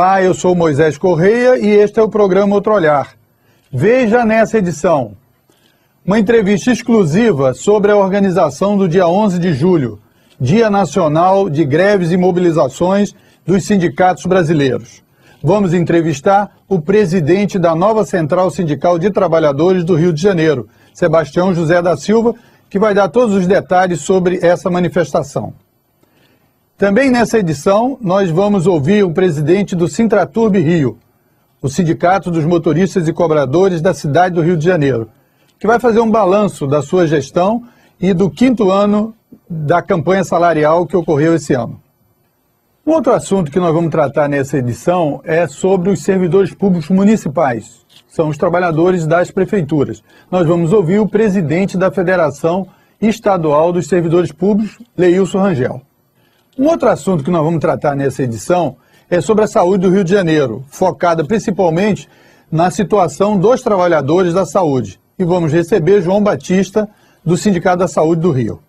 Olá, eu sou Moisés Correia e este é o programa Outro Olhar. Veja nessa edição uma entrevista exclusiva sobre a organização do dia 11 de julho, Dia Nacional de Greves e Mobilizações dos Sindicatos Brasileiros. Vamos entrevistar o presidente da nova Central Sindical de Trabalhadores do Rio de Janeiro, Sebastião José da Silva, que vai dar todos os detalhes sobre essa manifestação. Também nessa edição, nós vamos ouvir o presidente do Sintraturb Rio, o Sindicato dos Motoristas e Cobradores da cidade do Rio de Janeiro, que vai fazer um balanço da sua gestão e do 5º ano da campanha salarial que ocorreu esse ano. Um outro assunto que nós vamos tratar nessa edição é sobre os servidores públicos municipais, são os trabalhadores das prefeituras. Nós vamos ouvir o presidente da Federação Estadual dos Servidores Públicos, Leilson Rangel. Um outro assunto que nós vamos tratar nessa edição é sobre a saúde do Rio de Janeiro, focada principalmente na situação dos trabalhadores da saúde. E vamos receber João Batista, do Sindicato da Saúde do Rio.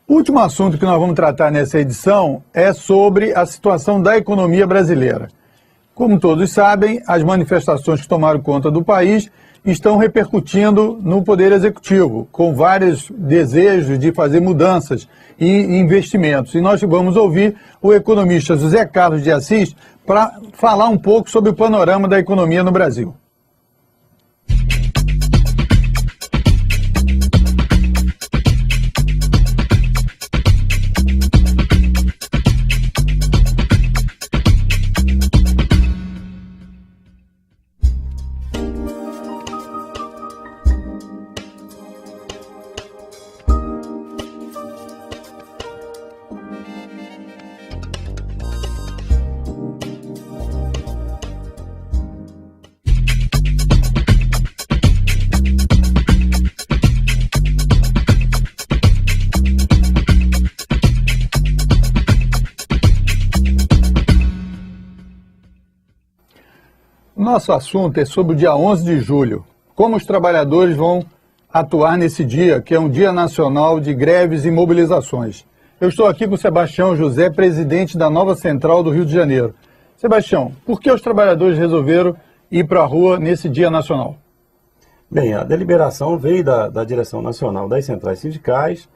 O último assunto que nós vamos tratar nessa edição é sobre a situação da economia brasileira. Como todos sabem, as manifestações que tomaram conta do país estão repercutindo no Poder Executivo, com vários desejos de fazer mudanças e investimentos. E nós vamos ouvir o economista José Carlos de Assis para falar um pouco sobre o panorama da economia no Brasil. Nosso assunto é sobre o dia 11 de julho, como os trabalhadores vão atuar nesse dia, que é um dia nacional de greves e mobilizações. Eu estou aqui com o Sebastião José, presidente da nova Central do Rio de Janeiro. Sebastião, por que os trabalhadores resolveram ir para a rua nesse dia nacional? Bem, a deliberação veio da direção nacional das centrais sindicais,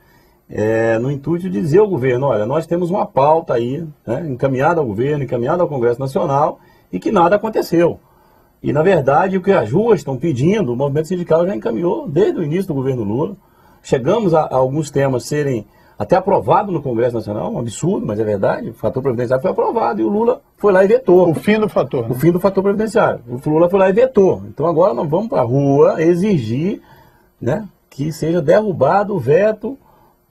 no intuito de dizer ao governo, olha, nós temos uma pauta aí, né, encaminhada ao governo, encaminhada ao Congresso Nacional, e que nada aconteceu. E, na verdade, o que as ruas estão pedindo, o movimento sindical já encaminhou desde o início do governo Lula. Chegamos a alguns temas serem até aprovados no Congresso Nacional, um absurdo, mas é verdade. O fator previdenciário foi aprovado e o Lula foi lá e vetou. O fim do fator. O fim do fator previdenciário. O Lula foi lá e vetou. Então agora nós vamos para a rua exigir, né, que seja derrubado o veto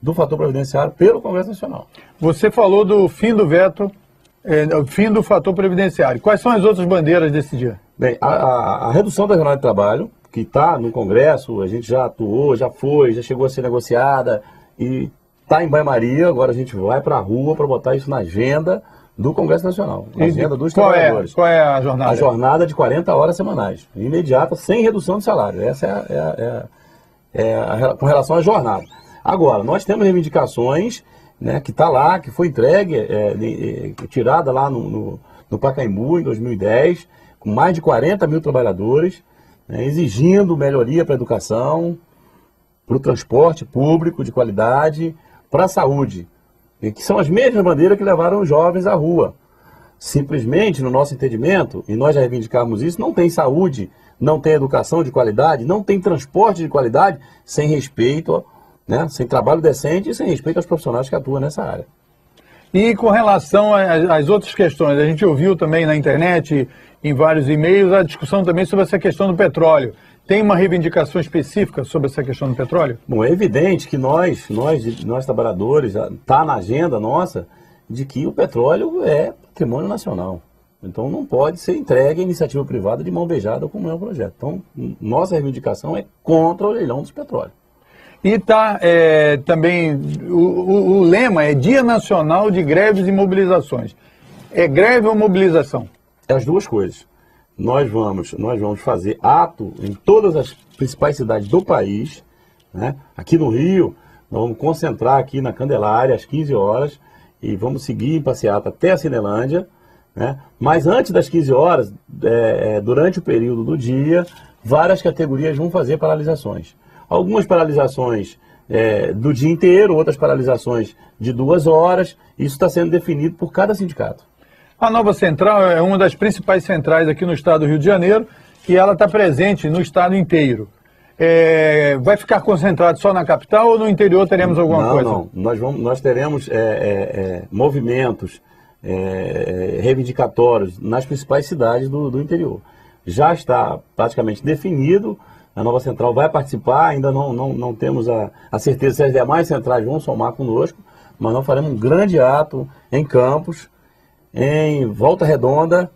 do fator previdenciário pelo Congresso Nacional. Você falou do fim do veto, o fim do fator previdenciário. Quais são as outras bandeiras desse dia? Bem, a redução da jornada de trabalho, que está no Congresso, a gente já atuou, já chegou a ser negociada e está em banho-maria, agora a gente vai para a rua para botar isso na agenda do Congresso Nacional, na agenda dos trabalhadores. Qual é a jornada? A jornada de 40 horas semanais, imediata, sem redução de salário. Essa com relação à jornada. Agora, nós temos reivindicações, né, que está lá, que foi entregue, tirada lá no Pacaembu em 2010, com mais de 40 mil trabalhadores, né, exigindo melhoria para a educação, para o transporte público de qualidade, para a saúde, e que são as mesmas bandeiras que levaram os jovens à rua. Simplesmente, no nosso entendimento, e nós já reivindicamos isso, não tem saúde, não tem educação de qualidade, não tem transporte de qualidade, sem respeito, né, sem trabalho decente e sem respeito aos profissionais que atuam nessa área. E com relação às outras questões, a gente ouviu também na internet, em vários e-mails, a discussão também sobre essa questão do petróleo. Tem uma reivindicação específica sobre essa questão do petróleo? Bom, é evidente que nós trabalhadores, está na agenda nossa, de que o petróleo é patrimônio nacional. Então não pode ser entregue à iniciativa privada de mão beijada como é o projeto. Então nossa reivindicação é contra o leilão dos petróleos. E também, o lema é Dia Nacional de Greves e Mobilizações. É greve ou mobilização? É as duas coisas. Nós vamos fazer ato em todas as principais cidades do país, né? Aqui no Rio, nós vamos concentrar aqui na Candelária às 15 horas e vamos seguir em passeata até a Cinelândia, né? Mas antes das 15 horas, durante o período do dia, várias categorias vão fazer paralisações. Algumas paralisações do dia inteiro, outras paralisações de 2 horas. Isso está sendo definido por cada sindicato. A Nova Central é uma das principais centrais aqui no estado do Rio de Janeiro e ela está presente no estado inteiro. Vai ficar concentrado só na capital ou no interior teremos alguma coisa? Não, nós teremos movimentos reivindicatórios nas principais cidades do interior. Já está praticamente definido, a Nova Central vai participar, ainda não temos a certeza se as demais centrais vão somar conosco, mas nós faremos um grande ato em Campos, em Volta Redonda,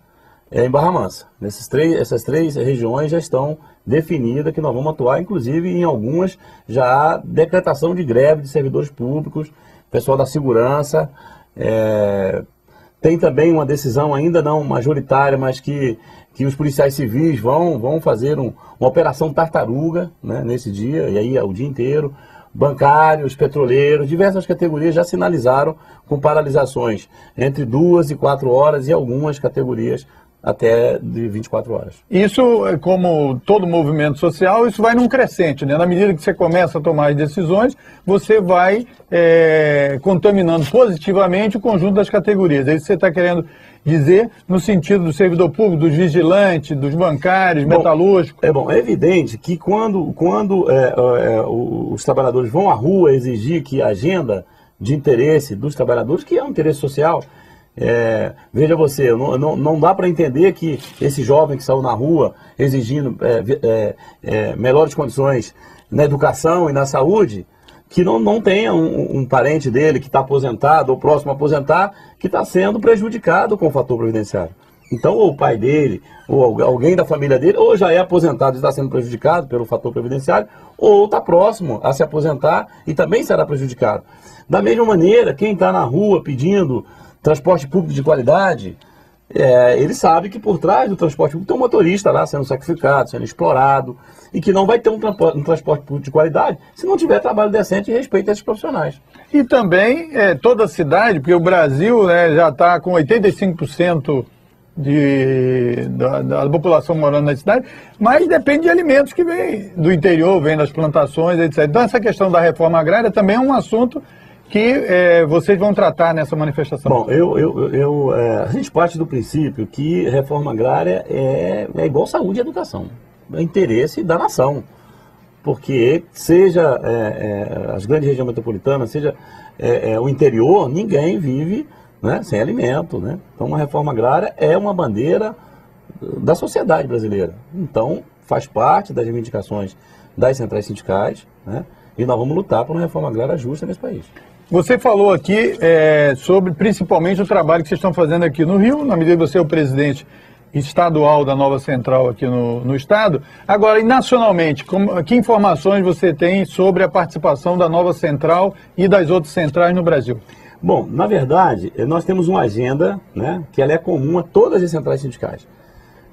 em Barra Mansa. Essas três regiões já estão definidas que nós vamos atuar, inclusive em algumas já há decretação de greve de servidores públicos, pessoal da segurança. Tem também uma decisão ainda não majoritária, mas que os policiais civis vão fazer uma operação tartaruga, né, nesse dia, e aí é o dia inteiro. Bancários, petroleiros, diversas categorias já sinalizaram com paralisações entre 2 e 4 horas e algumas categorias até de 24 horas. Isso, como todo movimento social, isso vai num crescente, né? Na medida que você começa a tomar as decisões, você vai contaminando positivamente o conjunto das categorias. É isso que você está querendo dizer no sentido do servidor público, dos vigilantes, dos bancários, metalúrgicos. É evidente que quando os trabalhadores vão à rua exigir que a agenda de interesse dos trabalhadores, que é um interesse social, veja você, não dá para entender que esse jovem que saiu na rua exigindo melhores condições na educação e na saúde, que não tenha um parente dele que está aposentado ou próximo a aposentar, que está sendo prejudicado com o fator previdenciário. Então, ou o pai dele, ou alguém da família dele, ou já é aposentado e está sendo prejudicado pelo fator previdenciário, ou está próximo a se aposentar e também será prejudicado. Da mesma maneira, quem está na rua pedindo transporte público de qualidade, ele sabe que por trás do transporte público tem um motorista lá sendo sacrificado, sendo explorado, e que não vai ter um transporte público de qualidade se não tiver trabalho decente e respeito a esses profissionais. E também toda a cidade, porque o Brasil, né, já está com 85% da população morando na cidade, mas depende de alimentos que vêm do interior, vêm das plantações, etc. Então essa questão da reforma agrária também é um assunto que vocês vão tratar nessa manifestação. Bom, a gente parte do princípio que reforma agrária é igual saúde e educação. É interesse da nação. Porque seja as grandes regiões metropolitanas, seja o interior, ninguém vive, né, sem alimento, né? Então uma reforma agrária é uma bandeira da sociedade brasileira. Então faz parte das reivindicações das centrais sindicais, né? E nós vamos lutar por uma reforma agrária justa nesse país. Você falou aqui sobre principalmente o trabalho que vocês estão fazendo aqui no Rio, na medida que você é o presidente estadual da Nova Central aqui no estado. Agora, e nacionalmente, que informações você tem sobre a participação da Nova Central e das outras centrais no Brasil? Bom, na verdade, nós temos uma agenda, né, que ela é comum a todas as centrais sindicais.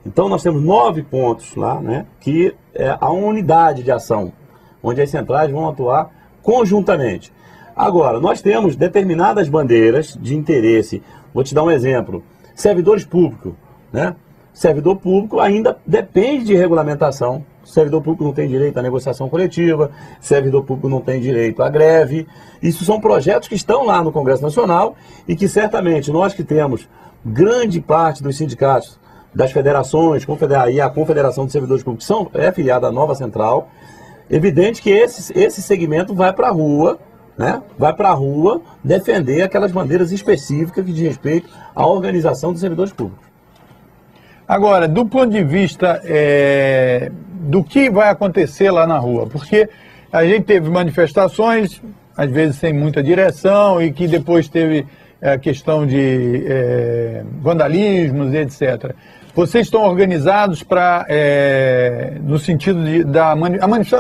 Então, nós temos 9 pontos lá, né, que é a unidade de ação, onde as centrais vão atuar conjuntamente. Agora, nós temos determinadas bandeiras de interesse. Vou te dar um exemplo. Servidores públicos, né? Servidor público ainda depende de regulamentação. Servidor público não tem direito à negociação coletiva, servidor público não tem direito à greve. Isso são projetos que estão lá no Congresso Nacional e que certamente nós que temos grande parte dos sindicatos, das federações, e a Confederação de Servidores Públicos é filiada à Nova Central, evidente que esse segmento vai para a rua, né? Vai para a rua defender aquelas bandeiras específicas que diz respeito à organização dos servidores públicos. Agora, do ponto de vista do que vai acontecer lá na rua, porque a gente teve manifestações, às vezes sem muita direção, e que depois teve a questão de vandalismos, etc. Vocês estão organizados para, no sentido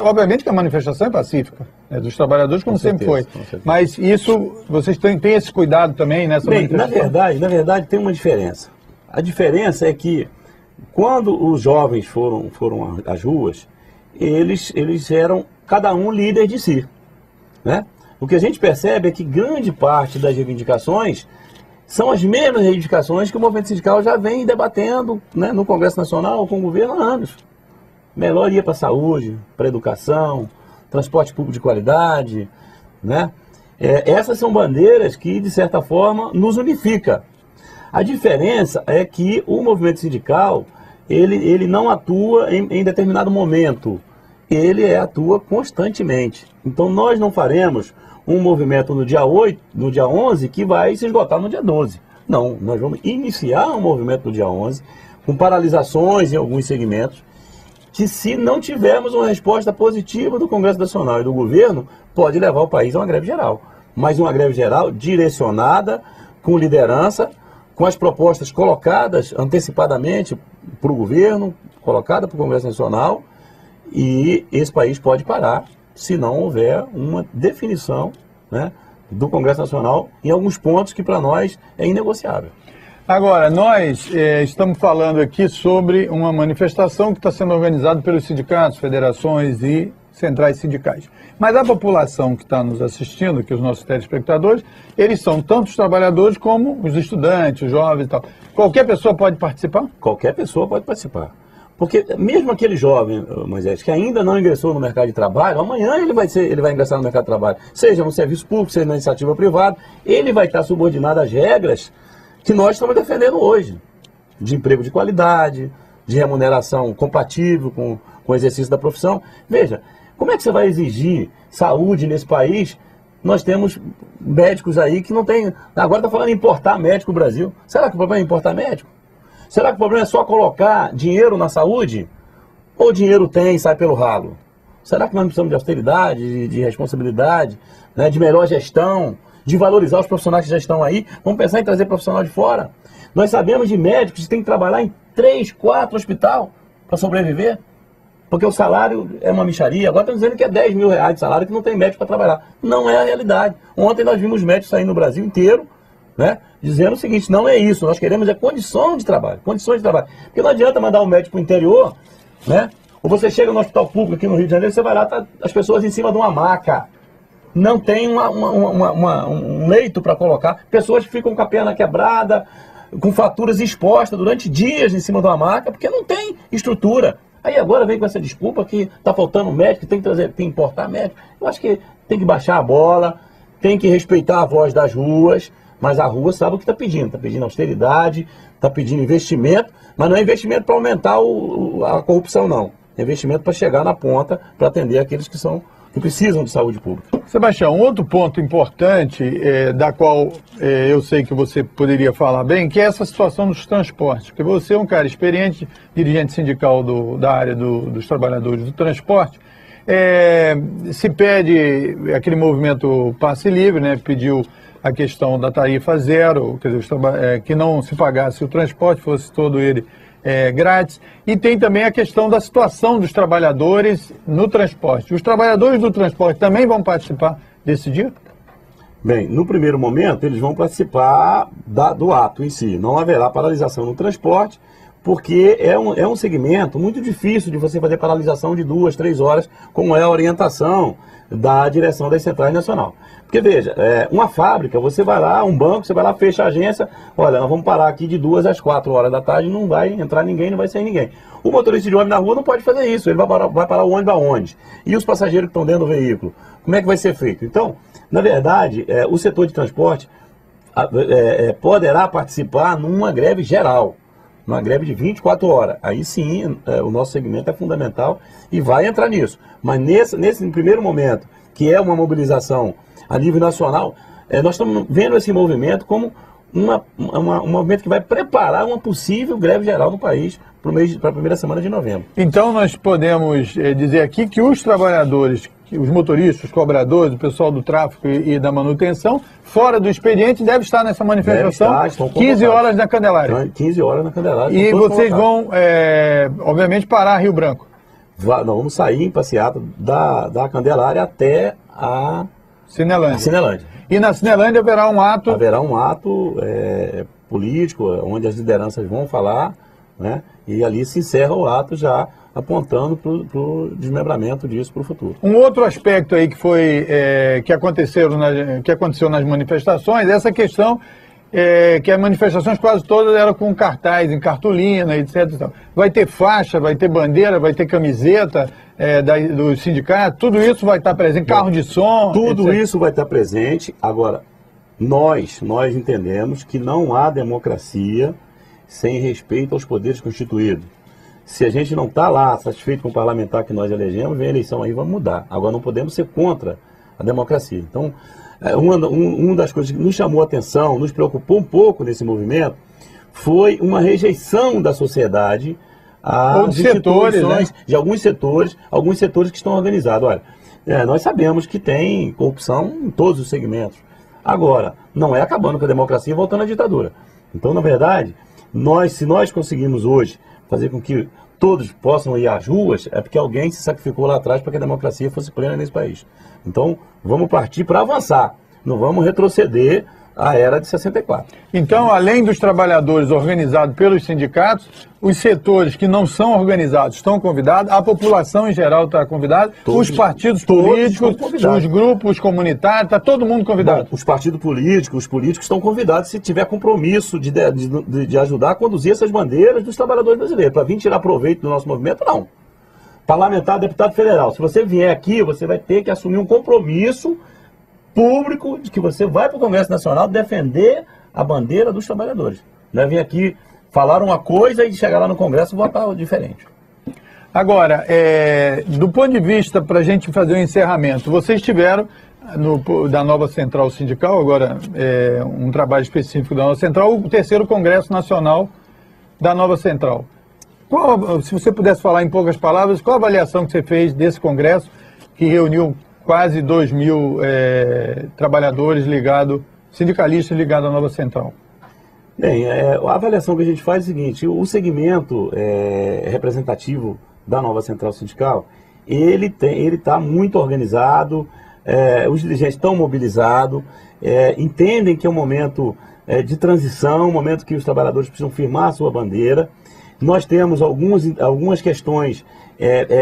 obviamente que a manifestação é pacífica, né, dos trabalhadores, como sempre foi. Mas isso, vocês têm esse cuidado também nessa manifestação? Na verdade tem uma diferença. A diferença é que quando os jovens foram às ruas, eles eram cada um líder de si, né? O que a gente percebe é que grande parte das reivindicações são as mesmas reivindicações que o movimento sindical já vem debatendo, né, no Congresso Nacional com o governo há anos. Melhoria para a saúde, para a educação, transporte público de qualidade, né? Essas são bandeiras que, de certa forma, nos unifica. A diferença é que o movimento sindical, ele não atua em determinado momento, ele atua constantemente. Então nós não faremos um movimento no dia 8, no dia 11, que vai se esgotar no dia 12. Não, nós vamos iniciar um movimento no dia 11, com paralisações em alguns segmentos, que se não tivermos uma resposta positiva do Congresso Nacional e do governo, pode levar o país a uma greve geral. Mas uma greve geral direcionada, com liderança, com as propostas colocadas antecipadamente para o governo, colocada para o Congresso Nacional, e esse país pode parar se não houver uma definição, né, do Congresso Nacional em alguns pontos que para nós é inegociável. Agora, nós estamos falando aqui sobre uma manifestação que está sendo organizada pelos sindicatos, federações e centrais sindicais. Mas a população que está nos assistindo, que os nossos telespectadores, eles são tanto os trabalhadores como os estudantes, os jovens e tal. Qualquer pessoa pode participar? Qualquer pessoa pode participar. Porque mesmo aquele jovem, Moisés, que ainda não ingressou no mercado de trabalho, amanhã ele vai ingressar no mercado de trabalho, seja no serviço público, seja na iniciativa privada, ele vai estar subordinado às regras que nós estamos defendendo hoje, de emprego de qualidade, de remuneração compatível com o exercício da profissão. Veja, como é que você vai exigir saúde nesse país? Nós temos médicos aí que não tem... Agora está falando em importar médico no Brasil. Será que o problema é importar médico? Será que o problema é só colocar dinheiro na saúde? Ou dinheiro tem e sai pelo ralo? Será que nós precisamos de austeridade, de responsabilidade, né, de melhor gestão, de valorizar os profissionais que já estão aí? Vamos pensar em trazer profissional de fora? Nós sabemos de médicos que têm que trabalhar em 3, 4 hospitais para sobreviver, porque o salário é uma mixaria. Agora estão dizendo que é 10 mil reais de salário, que não tem médico para trabalhar. Não é a realidade. Ontem nós vimos médicos saindo no Brasil inteiro, né, dizendo o seguinte: não é isso, nós queremos condições de trabalho. Porque não adianta mandar um médico para o interior, né? Ou você chega no hospital público aqui no Rio de Janeiro, você vai lá, tá as pessoas em cima de uma maca. Não tem um leito para colocar. Pessoas ficam com a perna quebrada, com fraturas expostas durante dias em cima de uma maca, porque não tem estrutura. Aí agora vem com essa desculpa que está faltando médico, tem que importar médico. Eu acho que tem que baixar a bola, tem que respeitar a voz das ruas, mas a rua sabe o que está pedindo austeridade, está pedindo investimento, mas não é investimento para aumentar a corrupção, não. É investimento para chegar na ponta, para atender aqueles que precisam de saúde pública. Sebastião, um outro ponto importante, da qual eu sei que você poderia falar bem, que é essa situação dos transportes. Porque você é um cara experiente, dirigente sindical da área dos trabalhadores do transporte. Se pede aquele movimento passe livre, né, pediu a questão da tarifa zero, quer dizer, que não se pagasse o transporte, fosse todo ele grátis. E tem também a questão da situação dos trabalhadores no transporte. Os trabalhadores do transporte também vão participar desse dia? Bem, no primeiro momento eles vão participar do ato em si. Não haverá paralisação no transporte, porque é um segmento muito difícil de você fazer paralisação de 2, 3 horas, como é a orientação da direção das centrais nacional. Porque veja, uma fábrica, você vai lá, um banco, você vai lá, fecha a agência, olha, nós vamos parar aqui de 2 às 4 horas da tarde, não vai entrar ninguém, não vai sair ninguém. O motorista de ônibus na rua não pode fazer isso, ele vai parar o ônibus aonde? E os passageiros que estão dentro do veículo? Como é que vai ser feito? Então, na verdade, o setor de transporte poderá participar numa greve geral, numa greve de 24 horas. Aí sim, o nosso segmento é fundamental e vai entrar nisso. Mas nesse primeiro momento, que é uma mobilização a nível nacional, nós estamos vendo esse movimento como um movimento que vai preparar uma possível greve geral no país para a primeira semana de novembro. Então nós podemos dizer aqui que os trabalhadores, os motoristas, os cobradores, o pessoal do tráfego e da manutenção, fora do expediente, deve estar nessa manifestação, 15 horas na Candelária. 15 horas na Candelária. E vocês vão, obviamente, parar Rio Branco. Nós vamos sair em passeata da Candelária até a Cinelândia. E na Cinelândia haverá um ato... Haverá um ato político, onde as lideranças vão falar, né? E ali se encerra o ato já apontando para o desmembramento disso para o futuro. Um outro aspecto aí que foi que aconteceu nas manifestações é essa questão que as manifestações quase todas eram com cartaz, em cartolina, etc. Vai ter faixa, vai ter bandeira, vai ter camiseta do sindicato, tudo isso vai estar presente, carro de som... Tudo etc. isso vai estar presente. Agora, nós entendemos que não há democracia sem respeito aos poderes constituídos. Se a gente não está lá satisfeito com o parlamentar que nós elegemos, vem a eleição aí, vamos mudar. Agora, não podemos ser contra a democracia. Então, uma das coisas que nos chamou a atenção, nos preocupou um pouco nesse movimento, foi uma rejeição da sociedade às setores, né? de alguns setores que estão organizados. Olha, nós sabemos que tem corrupção em todos os segmentos. Agora, não é acabando com a democracia e voltando à ditadura. Então, na verdade, se nós conseguimos hoje fazer com que todos possam ir às ruas, é porque alguém se sacrificou lá atrás para que a democracia fosse plena nesse país. Então, vamos partir para avançar. Não vamos retroceder à era de 64. Então, além dos trabalhadores organizados pelos sindicatos, os setores que não são organizados estão convidados, a população em geral está convidada, os partidos políticos, os grupos comunitários, está todo mundo convidado. Bom, os partidos políticos, os políticos estão convidados se tiver compromisso de ajudar a conduzir essas bandeiras dos trabalhadores brasileiros. Para vir tirar proveito do nosso movimento, não. Parlamentar, deputado federal, se você vier aqui, você vai ter que assumir um compromisso público de que você vai para o Congresso Nacional defender a bandeira dos trabalhadores. Não é vir aqui falar uma coisa e chegar lá no Congresso e votar diferente. Agora, do ponto de vista, para a gente fazer um encerramento, vocês tiveram da nova central sindical, agora um trabalho específico da nova central, o terceiro Congresso Nacional da nova central. Se você pudesse falar em poucas palavras, qual a avaliação que você fez desse congresso que reuniu quase 2.000 trabalhadores sindicalistas ligados à nova central? Bem, a avaliação que a gente faz é o seguinte: o segmento representativo da nova central sindical, ele está muito organizado, os dirigentes estão mobilizados, entendem que é um momento de transição, um momento que os trabalhadores precisam firmar a sua bandeira. Nós temos algumas questões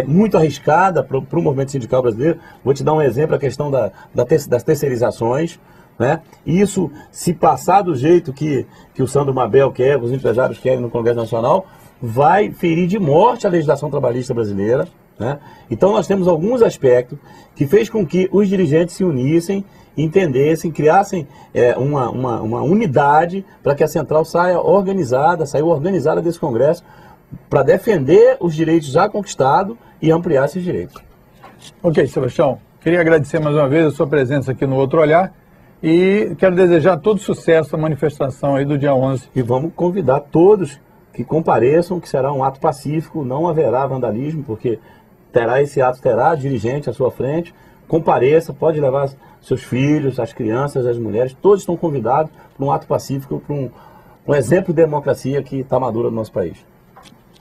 muito arriscadas para o movimento sindical brasileiro. Vou te dar um exemplo, a questão das terceirizações. Né? Isso, se passar do jeito que o Sandro Mabel quer, os empresários querem no Congresso Nacional, vai ferir de morte a legislação trabalhista brasileira. Né? Então nós temos alguns aspectos que fez com que os dirigentes se unissem, entendessem, criassem uma unidade para que a central saiu organizada desse Congresso para defender os direitos já conquistados e ampliar esses direitos. Ok, Sebastião, queria agradecer mais uma vez a sua presença aqui no Outro Olhar e quero desejar todo sucesso à manifestação aí do dia 11. E vamos convidar todos que compareçam, que será um ato pacífico, não haverá vandalismo, porque terá dirigente à sua frente. Compareça, pode levar seus filhos, as crianças, as mulheres, todos estão convidados para um ato pacífico, para um exemplo de democracia que está madura no nosso país.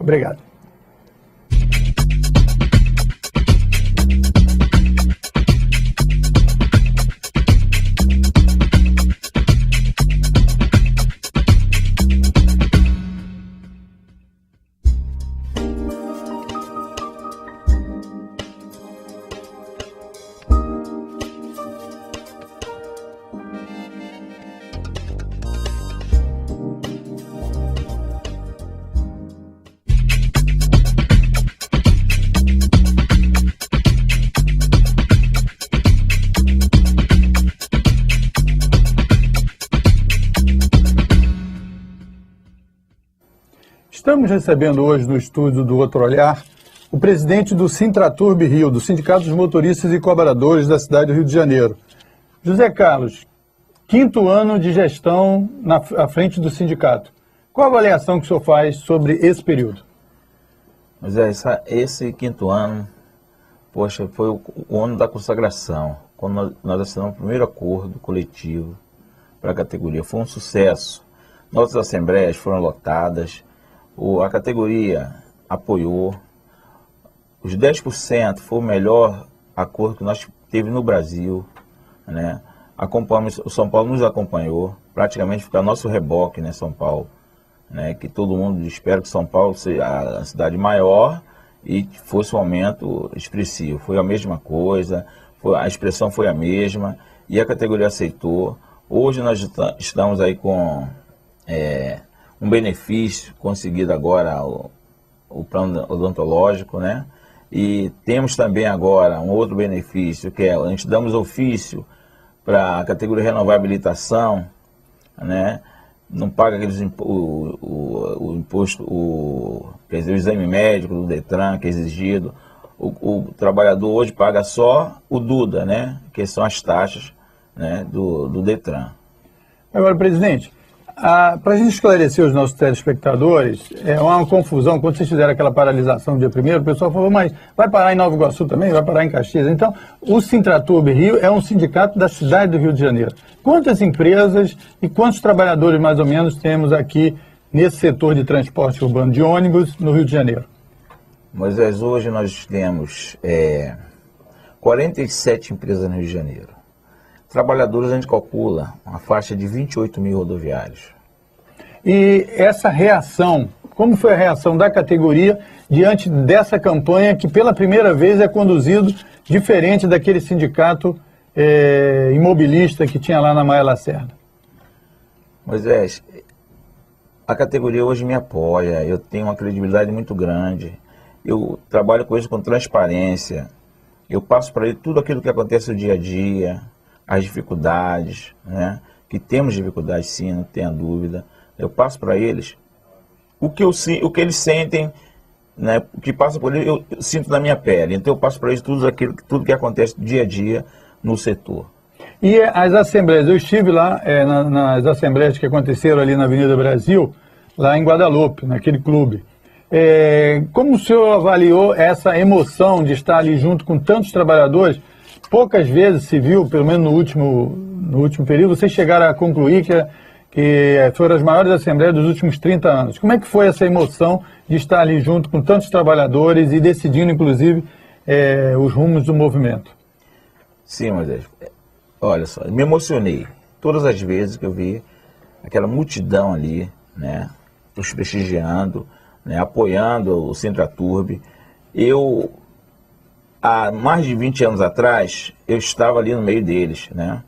Obrigado. Estamos recebendo hoje no estúdio do Outro Olhar o presidente do Sintraturb Rio, do Sindicato dos Motoristas e Cobradores da cidade do Rio de Janeiro. José Carlos, 5º ano de gestão à frente do sindicato. Qual a avaliação que o senhor faz sobre esse período? Mas esse 5º ano, poxa, foi o ano da consagração, quando nós assinamos o primeiro acordo coletivo para a categoria. Foi um sucesso. Nossas assembleias foram lotadas, a categoria apoiou, os 10% foi o melhor acordo que nós teve no Brasil, né? O São Paulo nos acompanhou, praticamente fica nosso reboque, né, São Paulo, né? Que todo mundo espera que São Paulo seja a cidade maior e fosse um aumento expressivo. Foi a mesma coisa, a expressão foi a mesma e a categoria aceitou. Hoje nós estamos aí com um benefício conseguido agora, o plano odontológico, né? E temos também agora um outro benefício, que é a gente damos ofício para a categoria renovar a habilitação, né? Não paga o imposto, quer dizer, o exame médico do Detran, que é exigido. O trabalhador hoje paga só o Duda, né? Que são as taxas, né, do Detran. Agora, presidente, para a gente esclarecer os nossos telespectadores, é uma confusão. Quando vocês fizeram aquela paralisação no dia 1º, o pessoal falou, mas vai parar em Nova Iguaçu também? Vai parar em Caxias? Então, o Sintraturb Rio é um sindicato da cidade do Rio de Janeiro. Quantas empresas e quantos trabalhadores, mais ou menos, temos aqui nesse setor de transporte urbano de ônibus no Rio de Janeiro? Moisés, hoje nós temos 47 empresas no Rio de Janeiro. Trabalhadores, a gente calcula uma faixa de 28 mil rodoviários. E essa reação, como foi a reação da categoria diante dessa campanha que pela primeira vez é conduzido diferente daquele sindicato imobilista que tinha lá na Maia Lacerda? Moisés, a categoria hoje me apoia, eu tenho uma credibilidade muito grande, eu trabalho com eles com transparência, eu passo para eles tudo aquilo que acontece no dia a dia, as dificuldades, né? Que temos dificuldades sim, não tenha dúvida. Eu passo para eles o que eles sentem, né? O que passa por eles, eu sinto na minha pele. Então eu passo para eles tudo que acontece dia a dia no setor. E as assembleias, eu estive lá nas assembleias que aconteceram ali na Avenida Brasil, lá em Guadalupe, naquele clube. Como o senhor avaliou essa emoção de estar ali junto com tantos trabalhadores? Poucas vezes se viu, pelo menos no último período, vocês chegaram a concluir que foram as maiores assembleias dos últimos 30 anos. Como é que foi essa emoção de estar ali junto com tantos trabalhadores e decidindo, inclusive, os rumos do movimento? Sim, Moisés. Olha só, me emocionei todas as vezes que eu vi aquela multidão ali, né, os prestigiando, né, apoiando o Sintraturb. Há mais de 20 anos atrás, eu estava ali no meio deles, né,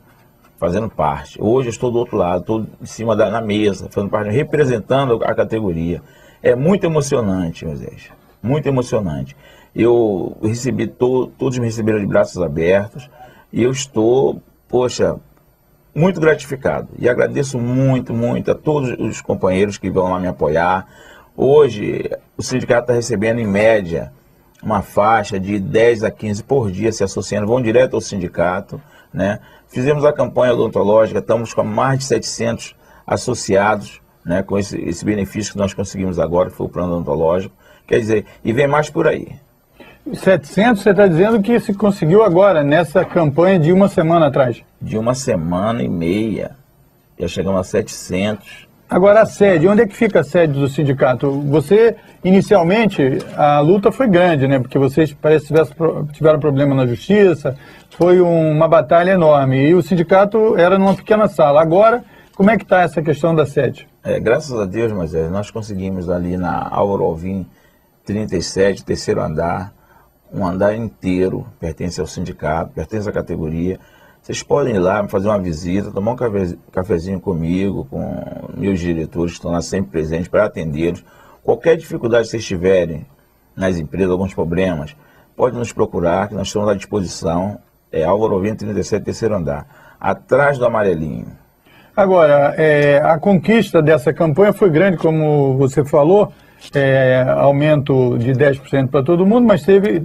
fazendo parte. Hoje eu estou do outro lado, estou em cima na mesa, fazendo parte, representando a categoria. É muito emocionante, Moisés, muito emocionante. Eu recebi, todos me receberam de braços abertos, e eu estou, poxa, muito gratificado. E agradeço muito, muito a todos os companheiros que vão lá me apoiar. Hoje, o sindicato está recebendo, em média, uma faixa de 10 a 15 por dia se associando, vão direto ao sindicato, né? Fizemos a campanha odontológica, estamos com mais de 700 associados, né, com esse benefício que nós conseguimos agora, que foi o plano odontológico. Quer dizer, e vem mais por aí. 700, você está dizendo que se conseguiu agora, nessa campanha de uma semana atrás? De uma semana e meia, já chegamos a 700. Agora a sede, onde é que fica a sede do sindicato? Você, inicialmente, a luta foi grande, né? Porque vocês parece que tiveram problema na justiça, foi uma batalha enorme. E o sindicato era numa pequena sala. Agora, como é que está essa questão da sede? Graças a Deus, Moisés, nós conseguimos ali na Álvaro Alvim 37, terceiro andar, um andar inteiro, pertence ao sindicato, pertence à categoria. Vocês podem ir lá, fazer uma visita, tomar um cafezinho comigo, com meus diretores que estão lá sempre presentes para atendê-los. Qualquer dificuldade que vocês tiverem nas empresas, alguns problemas, pode nos procurar, que nós estamos à disposição. Álvaro Alvim 37, terceiro andar, atrás do amarelinho. Agora, a conquista dessa campanha foi grande, como você falou, aumento de 10% para todo mundo, mas teve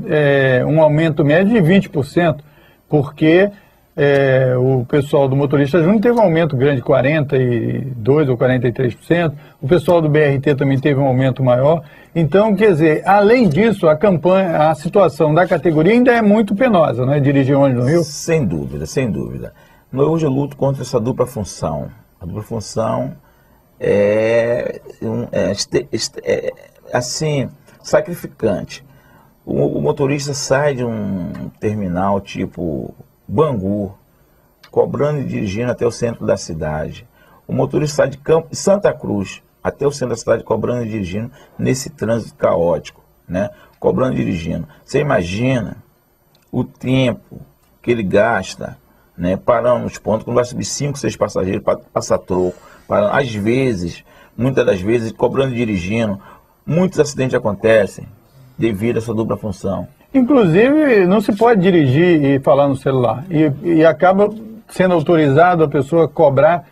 um aumento médio de 20%, porque o pessoal do motorista júnior teve um aumento grande, 42% ou 43%, o pessoal do BRT também teve um aumento maior. Então, quer dizer, além disso, a situação da categoria ainda é muito penosa, não é? Dirigir ônibus no Rio? Sem dúvida, sem dúvida. Hoje eu luto contra essa dupla função. A dupla função assim, sacrificante. O motorista sai de um terminal tipo Bangu, cobrando e dirigindo até o centro da cidade. O motorista sai de Santa Cruz até o centro da cidade, cobrando e dirigindo nesse trânsito caótico, né? Cobrando e dirigindo. Você imagina o tempo que ele gasta, né, parando nos pontos, quando vai subir 5, 6 passageiros para passar troco, parando, às vezes, muitas das vezes, cobrando e dirigindo. Muitos acidentes acontecem devido a essa dupla função. Inclusive, não se pode dirigir e falar no celular. E acaba sendo autorizado a pessoa cobrar.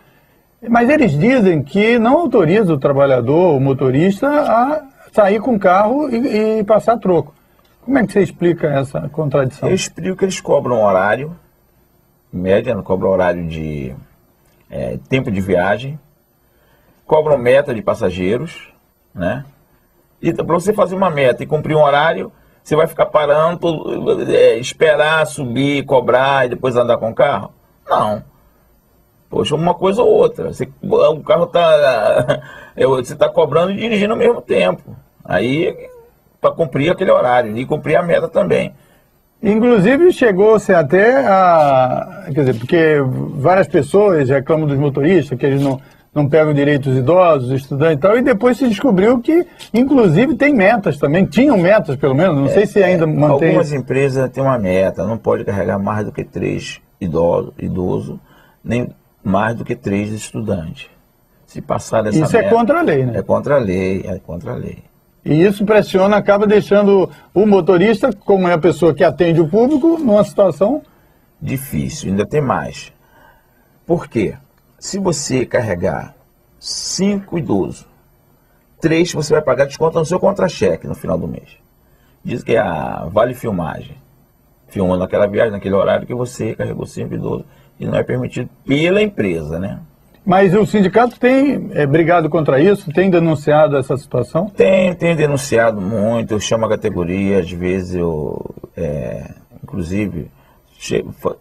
Mas eles dizem que não autoriza o trabalhador, o motorista, a sair com o carro e passar troco. Como é que você explica essa contradição? Eu explico que eles cobram horário, em média, não cobram horário de tempo de viagem, cobram meta de passageiros, né? E para você fazer uma meta e cumprir um horário, você vai ficar parando, esperar subir, cobrar e depois andar com o carro? Não. Poxa, uma coisa ou outra. O carro está... você está cobrando e dirigindo ao mesmo tempo. Aí, para cumprir aquele horário e cumprir a meta também. Inclusive, chegou-se até a... Quer dizer, porque várias pessoas reclamam dos motoristas, que eles não pegam direito dos idosos, estudantes e tal, e depois se descobriu que, inclusive, tem metas também. Tinham metas, pelo menos, não sei se ainda mantém... Algumas empresas têm uma meta, não pode carregar mais do que 3 idosos, nem mais do que 3 estudantes. Se passar dessa Isso meta... é contra a lei, né? É contra a lei, é contra a lei. E isso pressiona, acaba deixando o motorista, como é a pessoa que atende o público, numa situação... Difícil, ainda tem mais. Por quê? Se você carregar 5 idosos, 3 você vai pagar desconto no seu contra-cheque no final do mês. Diz que é a vale filmagem. Filmando aquela viagem, naquele horário que você carregou 5 idosos. E não é permitido pela empresa, né? Mas o sindicato tem brigado contra isso? Tem denunciado essa situação? Tem denunciado muito, eu chamo a categoria, às vezes eu, inclusive,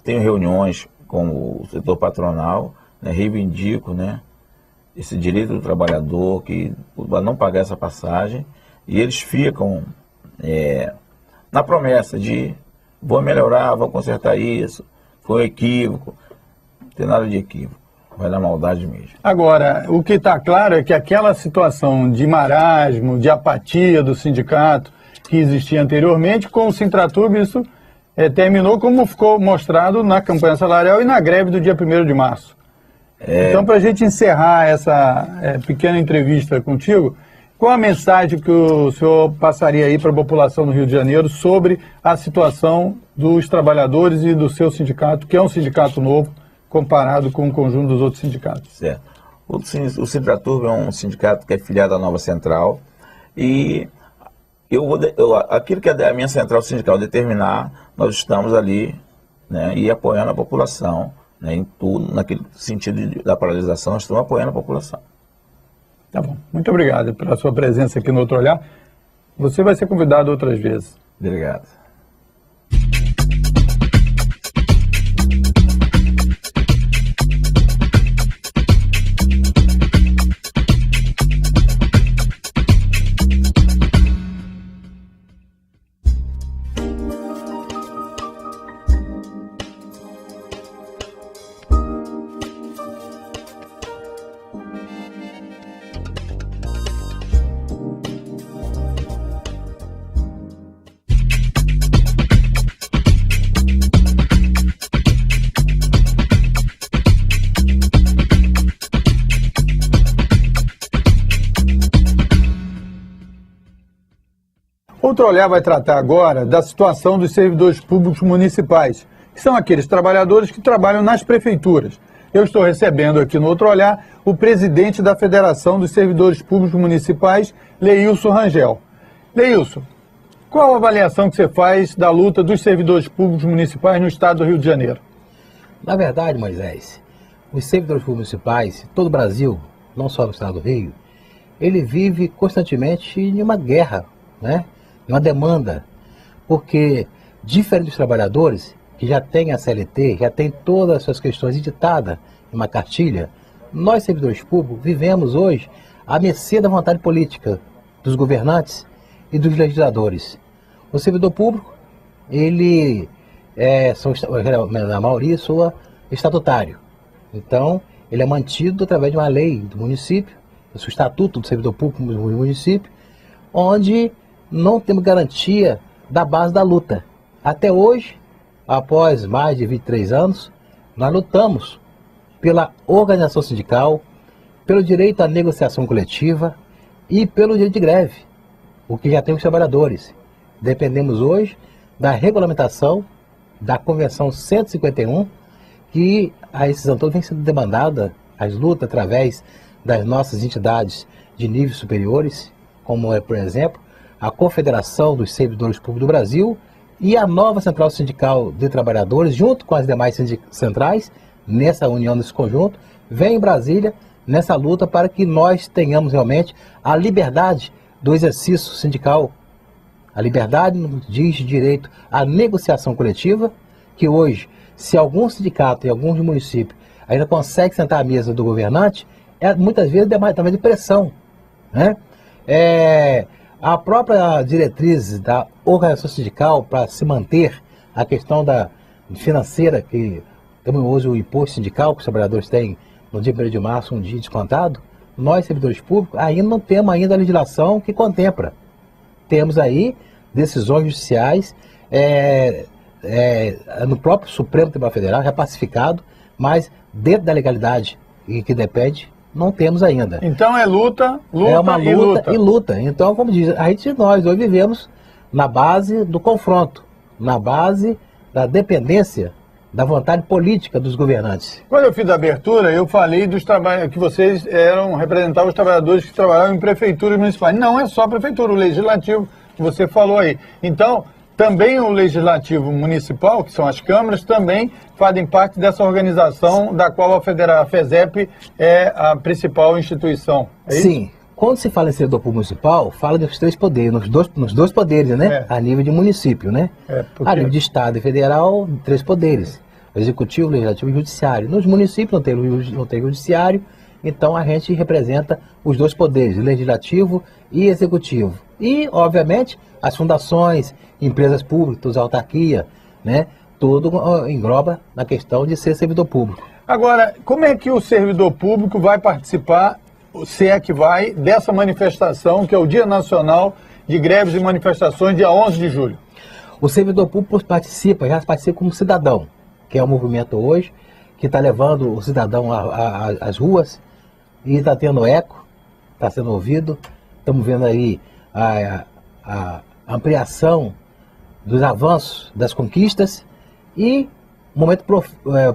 tenho reuniões com o setor patronal, né, reivindico, né, esse direito do trabalhador que vai não pagar essa passagem, e eles ficam na promessa de vou melhorar, vou consertar isso, foi um equívoco, não tem nada de equívoco. Vai dar maldade mesmo. Agora, o que está claro é que aquela situação de marasmo, de apatia do sindicato que existia anteriormente, com o Sintratuba, isso terminou como ficou mostrado na campanha salarial e na greve do dia 1º de março. Então, para a gente encerrar essa pequena entrevista contigo, qual a mensagem que o senhor passaria aí para a população do Rio de Janeiro sobre a situação dos trabalhadores e do seu sindicato, que é um sindicato novo, comparado com o conjunto dos outros sindicatos? Certo. O Sintratuba é um sindicato que é filiado à Nova Central e aquilo que a minha central sindical determinar, nós estamos ali, né, e apoiando a população, né, em tudo, naquele sentido da paralisação, nós estamos apoiando a população. Tá bom. Muito obrigado pela sua presença aqui no Outro Olhar. Você vai ser convidado outras vezes. Obrigado. Outro Olhar vai tratar agora da situação dos servidores públicos municipais, que são aqueles trabalhadores que trabalham nas prefeituras. Eu estou recebendo aqui no Outro Olhar o presidente da Federação dos Servidores Públicos Municipais, Leilson Rangel. Leilson, qual a avaliação que você faz da luta dos servidores públicos municipais no estado do Rio de Janeiro? Na verdade, Moisés, os servidores públicos municipais, todo o Brasil, não só no estado do Rio, ele vive constantemente em uma guerra, né? Uma demanda, porque diferente dos trabalhadores que já têm a CLT, já têm todas as suas questões editadas em uma cartilha, nós servidores públicos vivemos hoje à mercê da vontade política dos governantes e dos legisladores. O servidor público, ele na maioria sua estatutário, então ele é mantido através de uma lei do município, o estatuto do servidor público do município, onde não temos garantia da base da luta. Até hoje, após mais de 23 anos, Nós lutamos pela organização sindical, pelo direito à negociação coletiva e pelo direito de greve, o que já tem os trabalhadores. Dependemos hoje da regulamentação da Convenção 151, que a decisão toda vem sendo demandada, as lutas através das nossas entidades de níveis superiores, como é, por exemplo, a Confederação dos Servidores Públicos do Brasil e a nova Central Sindical de Trabalhadores, junto com as demais centrais, nessa união, nesse conjunto, vem em Brasília nessa luta para que nós tenhamos realmente a liberdade do exercício sindical. A liberdade nos diz direito à negociação coletiva, que hoje, se algum sindicato em alguns municípios ainda consegue sentar à mesa do governante, muitas vezes através de pressão, né? A própria diretriz da organização sindical para se manter a questão da financeira, que temos hoje o imposto sindical que os trabalhadores têm no dia 1º de março, um dia descontado, nós, servidores públicos, ainda não temos ainda a legislação que contempla. Temos aí decisões judiciais no próprio Supremo Tribunal Federal, já pacificado, mas dentro da legalidade e que depende, não temos ainda. Então é luta, é uma luta e luta. Então, como diz, nós hoje vivemos na base do confronto, na base da dependência da vontade política dos governantes. Quando eu fiz a abertura, eu falei dos trabalhos que vocês representavam os trabalhadores que trabalhavam em prefeituras municipais. Não é só a prefeitura, o legislativo que você falou aí. Então, também o legislativo municipal, que são as câmaras, também fazem parte dessa organização da qual a FESEP é a principal instituição. É isso? Sim. Quando se fala em servidor público municipal, fala dos 3 poderes, nos dois poderes, né? A nível de município, né? A nível de Estado e Federal, 3 poderes. O Executivo, o Legislativo e o Judiciário. Nos municípios não tem Judiciário, então a gente representa os 2 poderes, Legislativo e Executivo. E, obviamente, as fundações, empresas públicas, autarquia, né? Tudo engloba na questão de ser servidor público. Agora, como é que o servidor público vai participar, se é que vai, dessa manifestação, que é o Dia Nacional de Greves e Manifestações, dia 11 de julho? O servidor público já participa como cidadão, que é um movimento hoje, que está levando o cidadão às ruas e está tendo eco, está sendo ouvido. Estamos vendo aí a ampliação dos avanços, das conquistas e um momento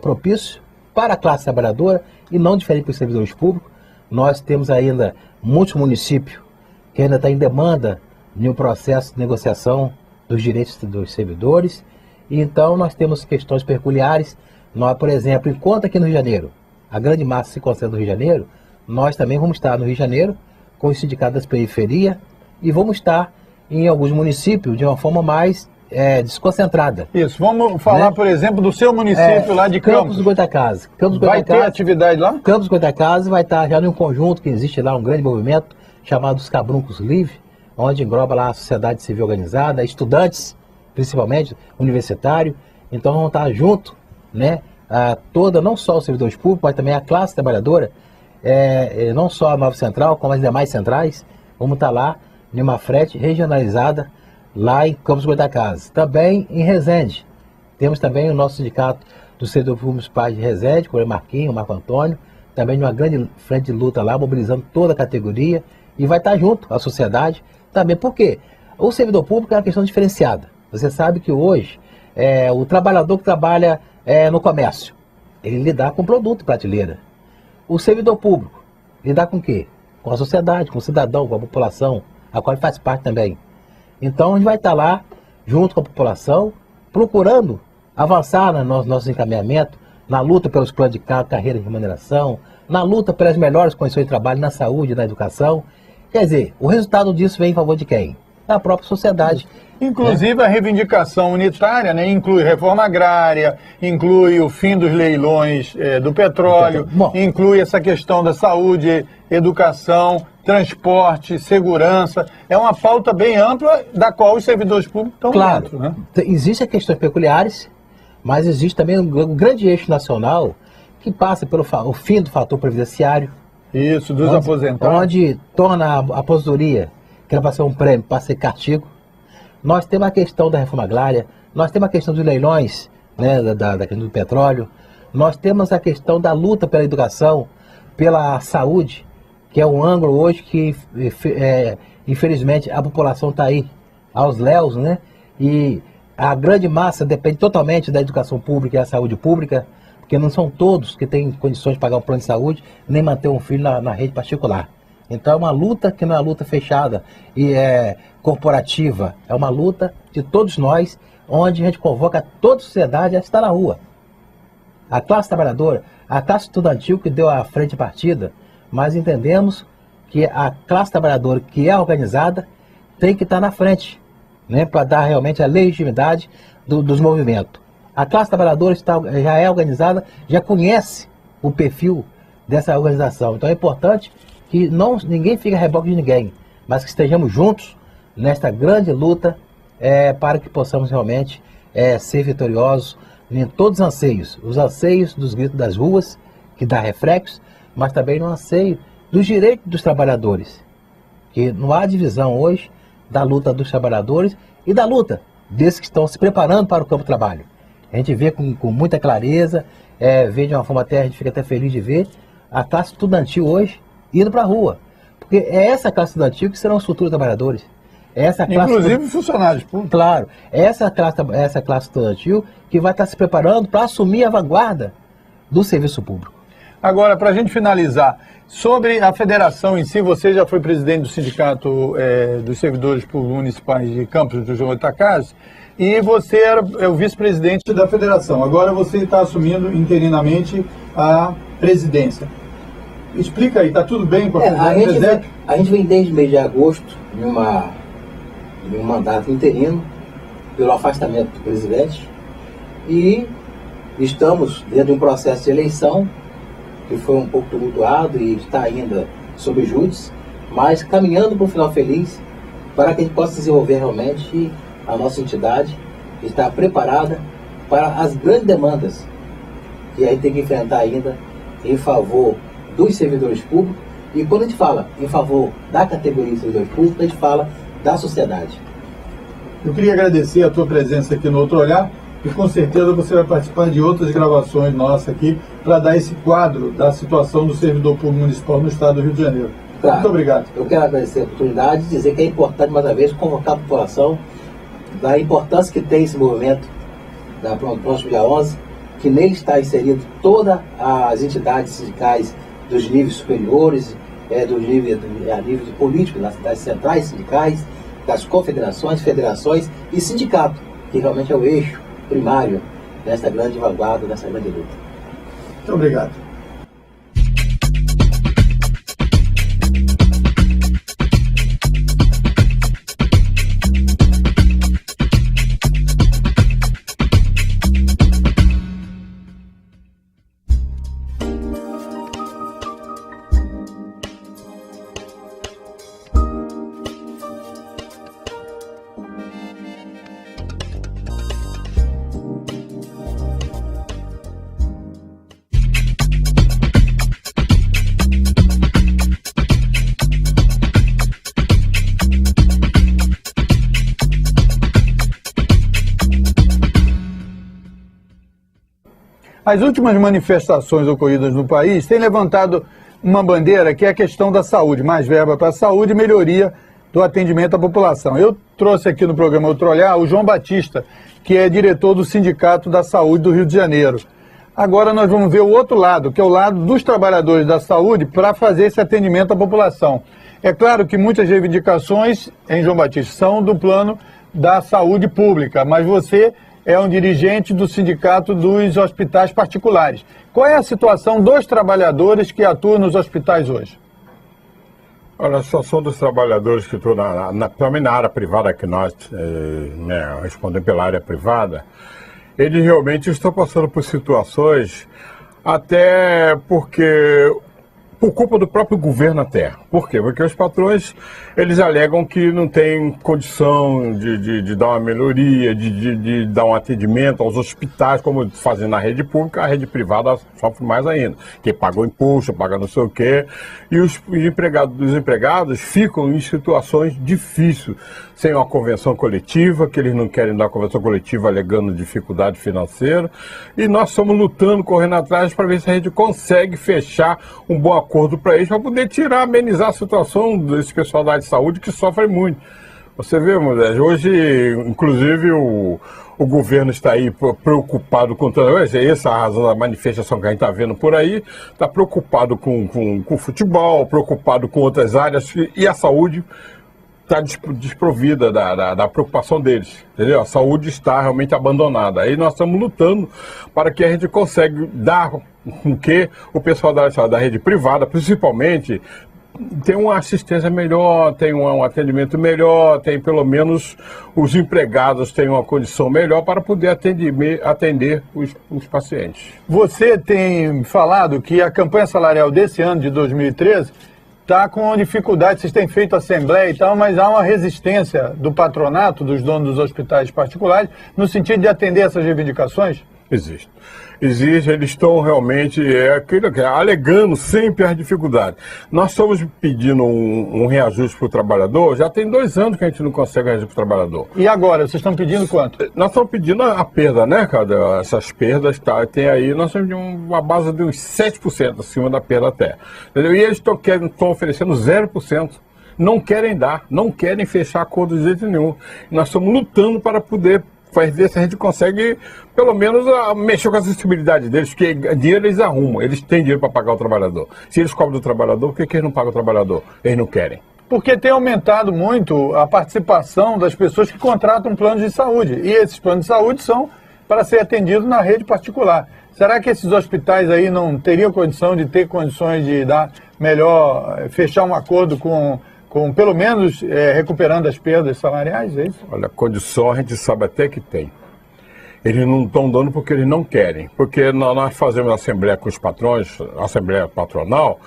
propício para a classe trabalhadora e não diferente para os servidores públicos. Nós temos ainda muitos municípios que ainda estão em demanda de um processo de negociação dos direitos dos servidores. E então nós temos questões peculiares. Nós, por exemplo, enquanto aqui no Rio de Janeiro, a grande massa se concentra no Rio de Janeiro, nós também vamos estar no Rio de Janeiro com os sindicatos das periferias e vamos estar em alguns municípios de uma forma mais desconcentrada. Isso, vamos falar, né? Por exemplo, do seu município lá de Campos dos Goytacazes. Vai ter atividade lá? Campos dos Goytacazes vai estar já num conjunto que existe lá, um grande movimento chamado os Cabruncos Livres, onde engloba lá a sociedade civil organizada, estudantes, principalmente, universitário. Então vamos estar junto, né? Toda, não só os servidores públicos, mas também a classe trabalhadora, não só a Nova Central, como as demais centrais, vamos estar lá em uma frete regionalizada lá em Campos dos Goytacazes. Também em Resende. Temos também o nosso sindicato do servidor público municipal de Resende, com o Marquinhos, o Marco Antônio, também de uma grande frente de luta lá, mobilizando toda a categoria, e vai estar junto à sociedade também. Por quê? O servidor público é uma questão diferenciada. Você sabe que hoje, o trabalhador que trabalha no comércio, ele lidar com produto e prateleira. O servidor público lidar com o quê? Com a sociedade, com o cidadão, com a população, a qual ele faz parte também. Então a gente vai estar lá, junto com a população, procurando avançar no nosso encaminhamento, na luta pelos planos de carreira e remuneração, na luta pelas melhores condições de trabalho na saúde e na educação. Quer dizer, o resultado disso vem em favor de quem? Da própria sociedade. Inclusive a reivindicação unitária, né, inclui reforma agrária, inclui o fim dos leilões do petróleo, inclui essa questão da saúde, educação, transporte, segurança. É uma pauta bem ampla da qual os servidores públicos estão dentro, né? Existem questões peculiares, mas existe também um grande eixo nacional que passa pelo o fim do fator previdenciário. Isso, dos aposentados. Onde torna a aposentadoria, que era para ser um prêmio, para ser castigo. Nós temos a questão da reforma agrária, nós temos a questão dos leilões, né, da questão do petróleo, Nós temos a questão da luta pela educação, pela saúde, que é um ângulo hoje que, infelizmente, a população está aí aos léus, né? E a grande massa depende totalmente da educação pública e da saúde pública, porque não são todos que têm condições de pagar um plano de saúde, nem manter um filho na rede particular. Então é uma luta que não é uma luta fechada e corporativa, é uma luta de todos nós, onde a gente convoca toda a sociedade a estar na rua. A classe trabalhadora, a classe estudantil que deu a frente partida, mas entendemos que a classe trabalhadora que é organizada tem que estar na frente, né, para dar realmente a legitimidade dos movimentos. A classe trabalhadora já é organizada, já conhece o perfil dessa organização. Então é importante que ninguém fique a reboque de ninguém, mas que estejamos juntos nesta grande luta para que possamos realmente ser vitoriosos em todos os anseios dos gritos das ruas, que dá reflexo, mas também no anseio dos direitos dos trabalhadores. Que não há divisão hoje da luta dos trabalhadores e da luta desses que estão se preparando para o campo de trabalho. A gente vê com muita clareza, vê de uma forma até, a gente fica até feliz de ver a classe estudantil hoje indo para a rua. Porque é essa classe estudantil que serão os futuros trabalhadores. Inclusive funcionários públicos. Claro, essa classe estudantil que vai estar se preparando para assumir a vanguarda do serviço público. Agora, para a gente finalizar, sobre a federação em si, você já foi presidente do Sindicato dos Servidores Públicos Municipais de Campos do João Goytacazes, e você é o vice-presidente da federação. Agora você está assumindo interinamente a presidência. Explica aí, está tudo bem com a federação? A gente vem desde o mês de agosto de um mandato interino, pelo afastamento do presidente, e estamos dentro de um processo de eleição que foi um pouco tumultuado e está ainda sob júdice, mas caminhando para um final feliz, para que a gente possa desenvolver realmente a nossa entidade, estar preparada para as grandes demandas que a gente tem que enfrentar ainda em favor dos servidores públicos. E quando a gente fala em favor da categoria de servidores públicos, a gente fala da sociedade. Eu queria agradecer a tua presença aqui no Outro Olhar, e com certeza você vai participar de outras gravações nossas aqui para dar esse quadro da situação do servidor público municipal no estado do Rio de Janeiro. Claro, muito obrigado. Eu quero agradecer a oportunidade de dizer que é importante, mais uma vez, convocar a população da importância que tem esse movimento da próximo dia 11, que nele está inserido todas as entidades sindicais dos níveis superiores, do nível de político, das centrais sindicais, das confederações, federações e sindicato, que realmente é o eixo primário dessa grande vanguarda, dessa grande luta. Muito obrigado. As últimas manifestações ocorridas no país têm levantado uma bandeira que é a questão da saúde, mais verba para a saúde e melhoria do atendimento à população. Eu trouxe aqui no programa Outro Olhar o João Batista, que é diretor do Sindicato da Saúde do Rio de Janeiro. Agora nós vamos ver o outro lado, que é o lado dos trabalhadores da saúde, para fazer esse atendimento à população. É claro que muitas reivindicações, em João Batista, são do plano da saúde pública, mas você é um dirigente do Sindicato dos Hospitais Particulares. Qual é a situação dos trabalhadores que atuam nos hospitais hoje? Olha, a situação dos trabalhadores que estão também na área privada, que nós respondemos pela área privada, eles realmente estão passando por situações, até porque por culpa do próprio governo até. Por quê? Porque os patrões, eles alegam que não tem condição de dar uma melhoria, de dar um atendimento aos hospitais, como fazem na rede pública, a rede privada sofre mais ainda. Quem paga o imposto, paga não sei o quê, e os empregados ficam em situações difíceis, sem uma convenção coletiva, que eles não querem dar convenção coletiva alegando dificuldade financeira, e nós estamos lutando, correndo atrás para ver se a gente consegue fechar um bom acordo para eles, para poder amenizar a situação desse pessoal da área de saúde que sofre muito. Você vê, Moisés, hoje, inclusive, o governo está aí preocupado com toda essa é a razão da manifestação que a gente está vendo por aí, está preocupado com futebol, preocupado com outras áreas, e a saúde está desprovida da preocupação deles, entendeu? A saúde está realmente abandonada. Aí nós estamos lutando para que a gente consiga dar com que o pessoal da rede privada, principalmente, tem uma assistência melhor, tem um atendimento melhor, tem pelo menos os empregados têm uma condição melhor para poder atender os pacientes. Você tem falado que a campanha salarial desse ano, de 2013, está com dificuldade, vocês têm feito assembleia e tal, mas há uma resistência do patronato, dos donos dos hospitais particulares, no sentido de atender essas reivindicações? Existe, eles estão realmente alegando sempre as dificuldades. Nós estamos pedindo um reajuste para o trabalhador, já tem 2 anos que a gente não consegue reajuste para o trabalhador. E agora, vocês estão pedindo quanto? Nós estamos pedindo a perda, né, cara? Essas perdas, tá, tem aí, nós temos uma base de uns 7% acima da perda até. Entendeu? E eles estão oferecendo 0%. Não querem dar, não querem fechar acordo de jeito nenhum. Nós estamos lutando para poder ver se a gente consegue, pelo menos, mexer com a acessibilidade deles, porque dinheiro eles arrumam, eles têm dinheiro para pagar o trabalhador. Se eles cobram do trabalhador, por que eles não pagam o trabalhador? Eles não querem. Porque tem aumentado muito a participação das pessoas que contratam planos de saúde, e esses planos de saúde são para ser atendidos na rede particular. Será que esses hospitais aí não teriam condição de ter condições de dar melhor, fechar um acordo com pelo menos recuperando as perdas salariais, é isso? Olha, condição a gente sabe até que tem. Eles não estão dando porque eles não querem. Porque nós fazemos assembleia com os patrões, assembleia patronal,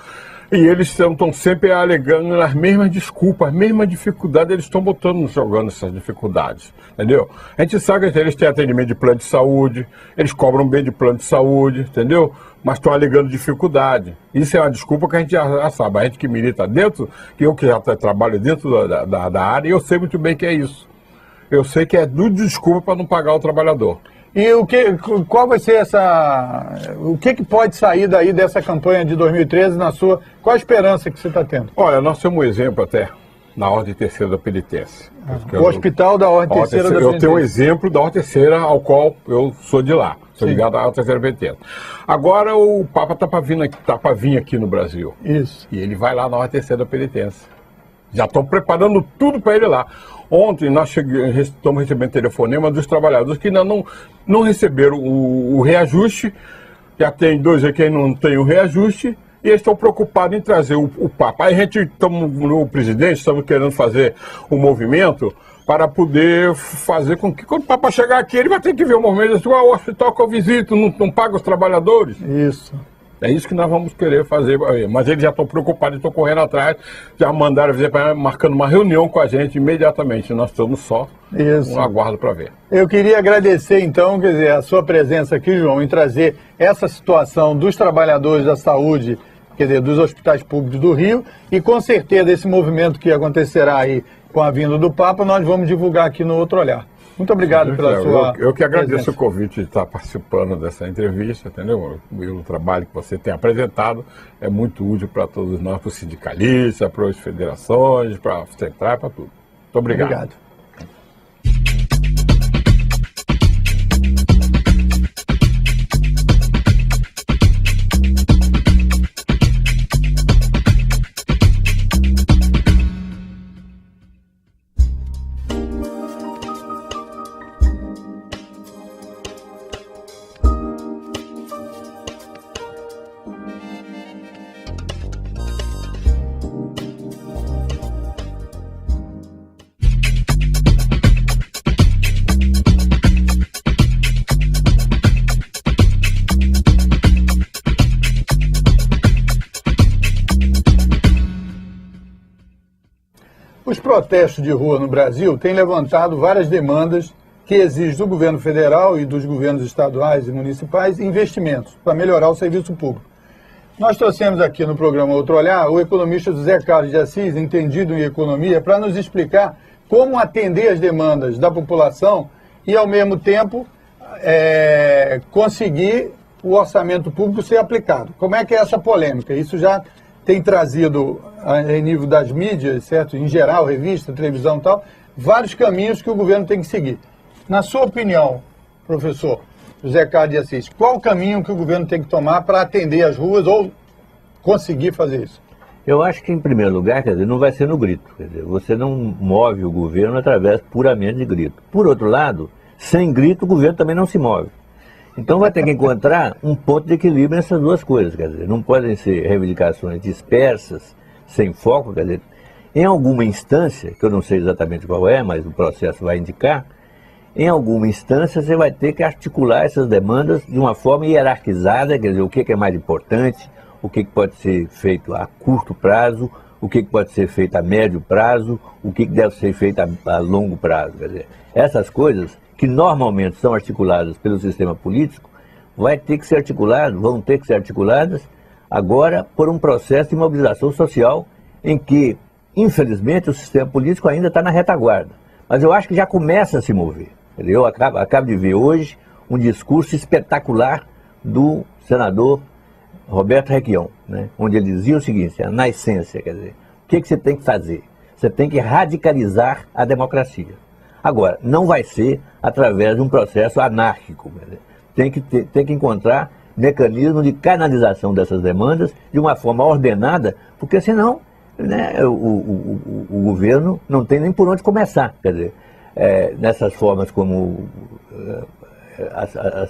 e eles estão sempre alegando as mesmas desculpas, as mesmas dificuldades, eles estão jogando essas dificuldades, entendeu? A gente sabe que eles têm atendimento de plano de saúde, eles cobram bem de plano de saúde, entendeu? Mas estão alegando dificuldade. Isso é uma desculpa que a gente já sabe. A gente que milita dentro, que eu que já trabalho dentro da área, eu sei muito bem que é isso. Eu sei que é desculpa para não pagar o trabalhador. E qual vai ser o que pode sair daí dessa campanha de 2013 qual a esperança que você está tendo? Olha, nós temos um exemplo até na Ordem Terceira da Penitência. O hospital da Ordem Terceira da Penitência. Eu tenho um exemplo da Ordem Terceira ao qual eu sou de lá. Sou ligado à Ordem Terceira da Penitência. Agora o Papa está para vir aqui no Brasil. Isso. E ele vai lá na Ordem Terceira da Penitência. Já estão preparando tudo para ele lá. Ontem nós estamos recebendo telefonema dos trabalhadores que ainda não receberam o reajuste. Já tem 2 aqui que não tem o reajuste. E eles estão preocupados em trazer o Papa. Aí o presidente, estamos querendo fazer um movimento para poder fazer com que, quando o Papa chegar aqui, ele vai ter que ver o movimento. O hospital que eu visito não paga os trabalhadores. Isso. É isso que nós vamos querer fazer. Mas eles já estão preocupados, estão correndo atrás, já mandaram dizer para marcando uma reunião com a gente imediatamente. Nós estamos só no aguardo para ver. Eu queria agradecer, então, quer dizer, a sua presença aqui, João, em trazer essa situação dos trabalhadores da saúde, quer dizer, dos hospitais públicos do Rio, e com certeza esse movimento que acontecerá aí com a vinda do Papa, nós vamos divulgar aqui no Outro Olhar. Muito obrigado pela sua Eu que agradeço presença. o convite de estar participando dessa entrevista, entendeu? O trabalho que você tem apresentado é muito útil para todos nós, para os sindicalistas, para as federações, para a central, para tudo. Muito obrigado. protesto de rua no Brasil tem levantado várias demandas que exigem do governo federal e dos governos estaduais e municipais investimentos para melhorar o serviço público. Nós trouxemos aqui no programa Outro Olhar o economista José Carlos de Assis, entendido em economia, para nos explicar como atender as demandas da população e, ao mesmo tempo, conseguir o orçamento público ser aplicado. Como é que é essa polêmica? Isso já tem trazido, em nível das mídias, certo? Em geral, revista, televisão e tal, vários caminhos que o governo tem que seguir. Na sua opinião, professor José Carlos de Assis, qual o caminho que o governo tem que tomar para atender as ruas ou conseguir fazer isso? Eu acho que, em primeiro lugar, quer dizer, não vai ser no grito. Quer dizer, você não move o governo através puramente de grito. Por outro lado, sem grito, o governo também não se move. Então vai ter que encontrar um ponto de equilíbrio nessas duas coisas. Quer dizer, não podem ser reivindicações dispersas, sem foco. Quer dizer, em alguma instância, que eu não sei exatamente qual é, mas o processo vai indicar, em alguma instância você vai ter que articular essas demandas de uma forma hierarquizada, quer dizer, o que é mais importante, o que pode ser feito a curto prazo, o que pode ser feito a médio prazo, o que deve ser feito a longo prazo. Quer dizer, essas coisas que normalmente são articuladas pelo sistema político, vão ter que ser articuladas agora por um processo de mobilização social em que, infelizmente, o sistema político ainda está na retaguarda. Mas eu acho que já começa a se mover. Eu acabo de ver hoje um discurso espetacular do senador Roberto Requião, né, onde ele dizia o seguinte, na essência, quer dizer, o que você tem que fazer? Você tem que radicalizar a democracia. Agora, não vai ser através de um processo anárquico. Quer dizer, tem que encontrar mecanismos de canalização dessas demandas de uma forma ordenada, porque senão, né, o governo não tem nem por onde começar. Quer dizer, nessas formas como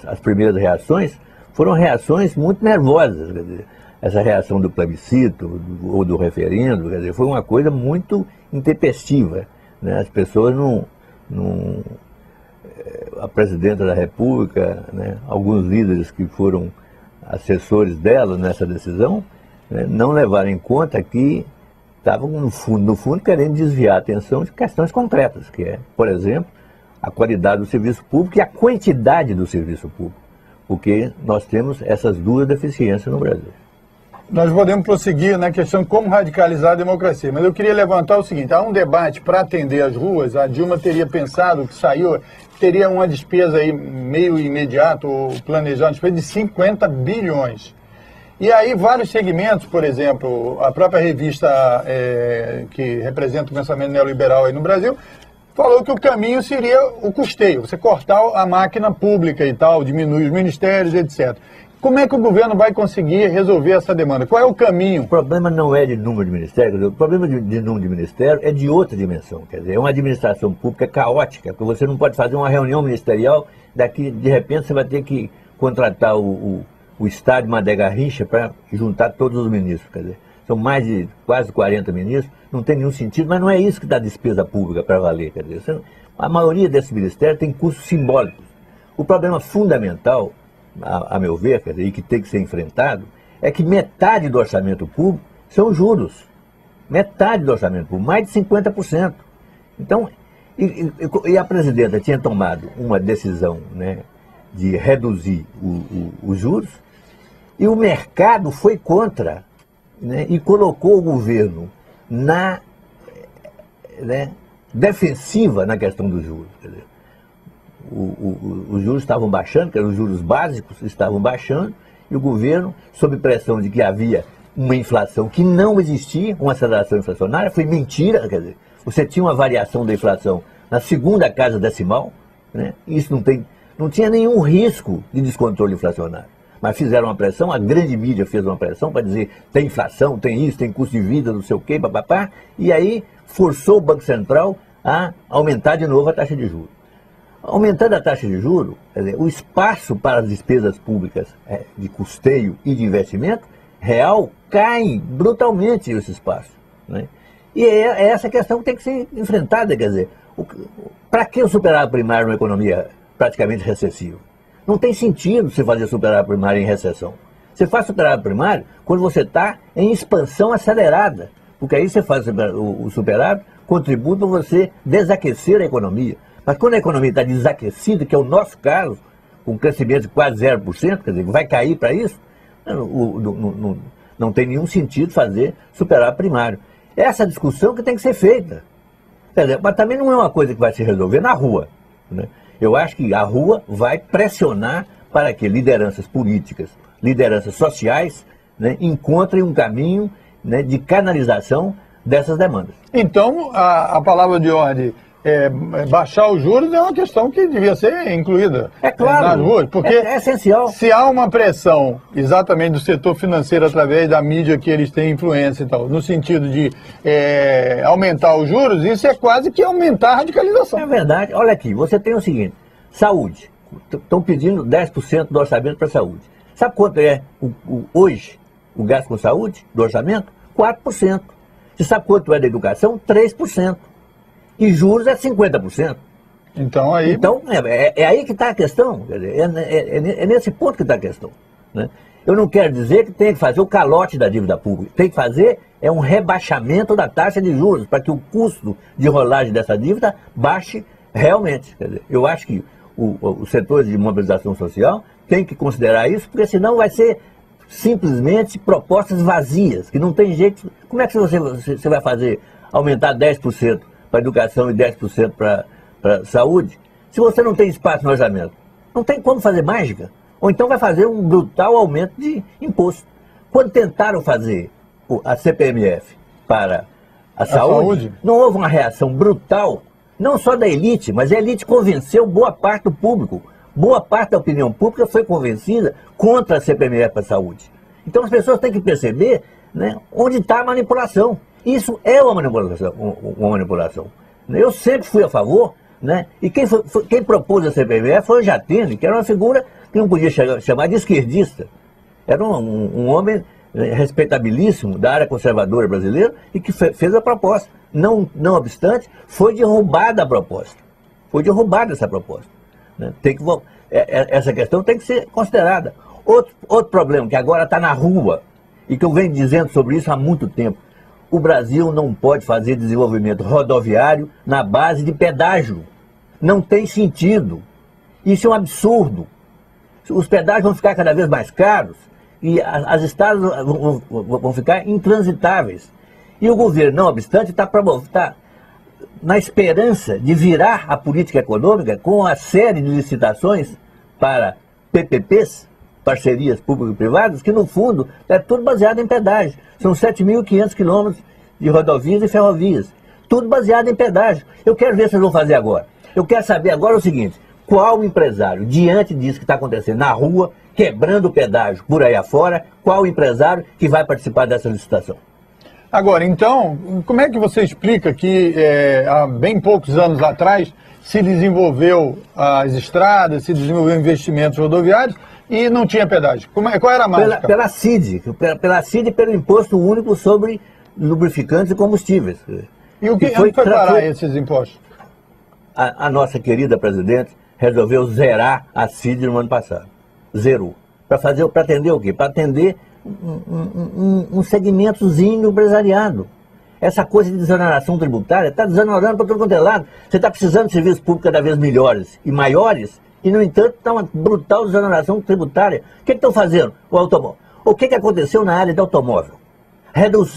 as primeiras reações foram reações muito nervosas. Quer dizer, essa reação do plebiscito ou do referendo, quer dizer, foi uma coisa muito intempestiva, né? As pessoas a presidenta da República, né, alguns líderes que foram assessores dela nessa decisão, né, não levaram em conta que estavam, no fundo, querendo desviar a atenção de questões concretas, que é, por exemplo, a qualidade do serviço público e a quantidade do serviço público, porque nós temos essas duas deficiências no Brasil. Nós podemos prosseguir na questão de como radicalizar a democracia, mas eu queria levantar o seguinte, há um debate para atender as ruas, a Dilma teria pensado que teria uma despesa aí meio imediata, ou planejada, uma despesa de 50 bilhões. E aí vários segmentos, por exemplo, a própria revista que representa o pensamento neoliberal aí no Brasil, falou que o caminho seria o custeio, você cortar a máquina pública e tal, diminuir os ministérios, etc. Como é que o governo vai conseguir resolver essa demanda? Qual é o caminho? O problema não é de número de ministérios, o problema de número de ministério é de outra dimensão. Quer dizer, é uma administração pública caótica, porque você não pode fazer uma reunião ministerial, daqui de repente você vai ter que contratar o Estado de Madé Garrincha para juntar todos os ministros. Quer dizer, são mais de quase 40 ministros, não tem nenhum sentido, mas não é isso que dá despesa pública para valer. Quer dizer, a maioria desses ministérios tem custos simbólicos. O problema fundamental, a meu ver, quer dizer, e que tem que ser enfrentado, é que metade do orçamento público são juros. Metade do orçamento público, mais de 50%. Então, e a presidenta tinha tomado uma decisão, né, de reduzir os juros, e o mercado foi contra, né, e colocou o governo na defensiva na questão dos juros. Quer dizer, os juros estavam baixando, que eram os juros básicos estavam baixando, e o governo, sob pressão de que havia uma inflação que não existia, uma aceleração inflacionária, foi mentira. Quer dizer, você tinha uma variação da inflação na segunda casa decimal, né? Isso não tinha nenhum risco de descontrole inflacionário. Mas fizeram uma pressão, a grande mídia fez uma pressão para dizer tem inflação, tem isso, tem custo de vida, não sei o quê, papapá, e aí forçou o Banco Central a aumentar de novo a taxa de juros. Aumentando a taxa de juros, quer dizer, o espaço para as despesas públicas de custeio e de investimento real cai brutalmente esse espaço, né? E é essa questão que tem que ser enfrentada. Quer dizer, para que o superávit primário numa economia praticamente recessiva? Não tem sentido você fazer superávit primário em recessão. Você faz superávit primário quando você está em expansão acelerada. porque aí você faz o superávit, contribui para você desaquecer a economia. Mas quando a economia está desaquecida, que é o nosso caso, com um crescimento de quase 0%, quer dizer, vai cair para isso, não tem nenhum sentido fazer superávit primário. Essa discussão que tem que ser feita. Quer dizer, mas também não é uma coisa que vai se resolver na rua, né? Eu acho que a rua vai pressionar para que lideranças políticas, lideranças sociais, né, encontrem um caminho, né, de canalização dessas demandas. Então, a palavra de ordem baixar os juros é uma questão que devia ser incluída, é claro, nas ruas, porque é essencial. Se há uma pressão exatamente do setor financeiro através da mídia que eles têm influência e tal, no sentido de aumentar os juros, isso é quase que aumentar a radicalização. É verdade. Olha aqui, você tem o seguinte, saúde. Estão pedindo 10% do orçamento para a saúde. Sabe quanto é hoje o gasto com saúde do orçamento? 4%. Você sabe quanto é da educação? 3%. E juros é 50%. Então aí... Então, é aí que está a questão. Quer dizer, é nesse ponto que está a questão, né? Eu não quero dizer que tem que fazer o calote da dívida pública. Tem que fazer um rebaixamento da taxa de juros, para que o custo de rolagem dessa dívida baixe realmente. Quer dizer, eu acho que o setor de mobilização social tem que considerar isso, porque senão vai ser simplesmente propostas vazias, que não tem jeito. Como é que você vai fazer aumentar 10% para educação e 10% para saúde, se você não tem espaço no orçamento? Não tem como fazer mágica. Ou então vai fazer um brutal aumento de imposto. Quando tentaram fazer a CPMF para a saúde, não houve uma reação brutal, não só da elite, mas a elite convenceu boa parte do público. Boa parte da opinião pública foi convencida contra a CPMF para a saúde. Então as pessoas têm que perceber, né, onde está a manipulação. Isso é uma manipulação. Eu sempre fui a favor, né? E quem propôs a CPMF foi o Jatene, que era uma figura que não podia chamar de esquerdista. Era um homem respeitabilíssimo da área conservadora brasileira e que fez a proposta. Não obstante, foi derrubada a proposta. Foi derrubada essa proposta, né? Essa questão tem que ser considerada. Outro problema que agora está na rua e que eu venho dizendo sobre isso há muito tempo. O Brasil não pode fazer desenvolvimento rodoviário na base de pedágio. Não tem sentido. Isso é um absurdo. Os pedágios vão ficar cada vez mais caros e as estradas vão ficar intransitáveis. E o governo, não obstante, está na esperança de virar a política econômica com a série de licitações para PPPs, parcerias público-privadas, que no fundo é tudo baseado em pedágio. São 7.500 quilômetros de rodovias e ferrovias. Tudo baseado em pedágio. Eu quero ver se eles vão fazer agora. Eu quero saber agora o seguinte: qual empresário, diante disso que está acontecendo na rua, quebrando o pedágio por aí afora, qual empresário que vai participar dessa licitação? Agora, então, como é que você explica que há bem poucos anos atrás se desenvolveu as estradas, se desenvolveu investimentos rodoviários e não tinha pedágio? Qual era a mágica? Pela CID e pelo Imposto Único sobre Lubrificantes e Combustíveis. E onde foi parar esses impostos? A nossa querida presidente resolveu zerar a CID no ano passado. Zerou. Para atender o quê? Para atender um segmentozinho empresariado. Essa coisa de desoneração tributária está desonorando para todo quanto é lado. Você está precisando de serviços públicos cada vez melhores e maiores, e, no entanto, está uma brutal desoneração tributária. O que estão fazendo? O que aconteceu na área do automóvel?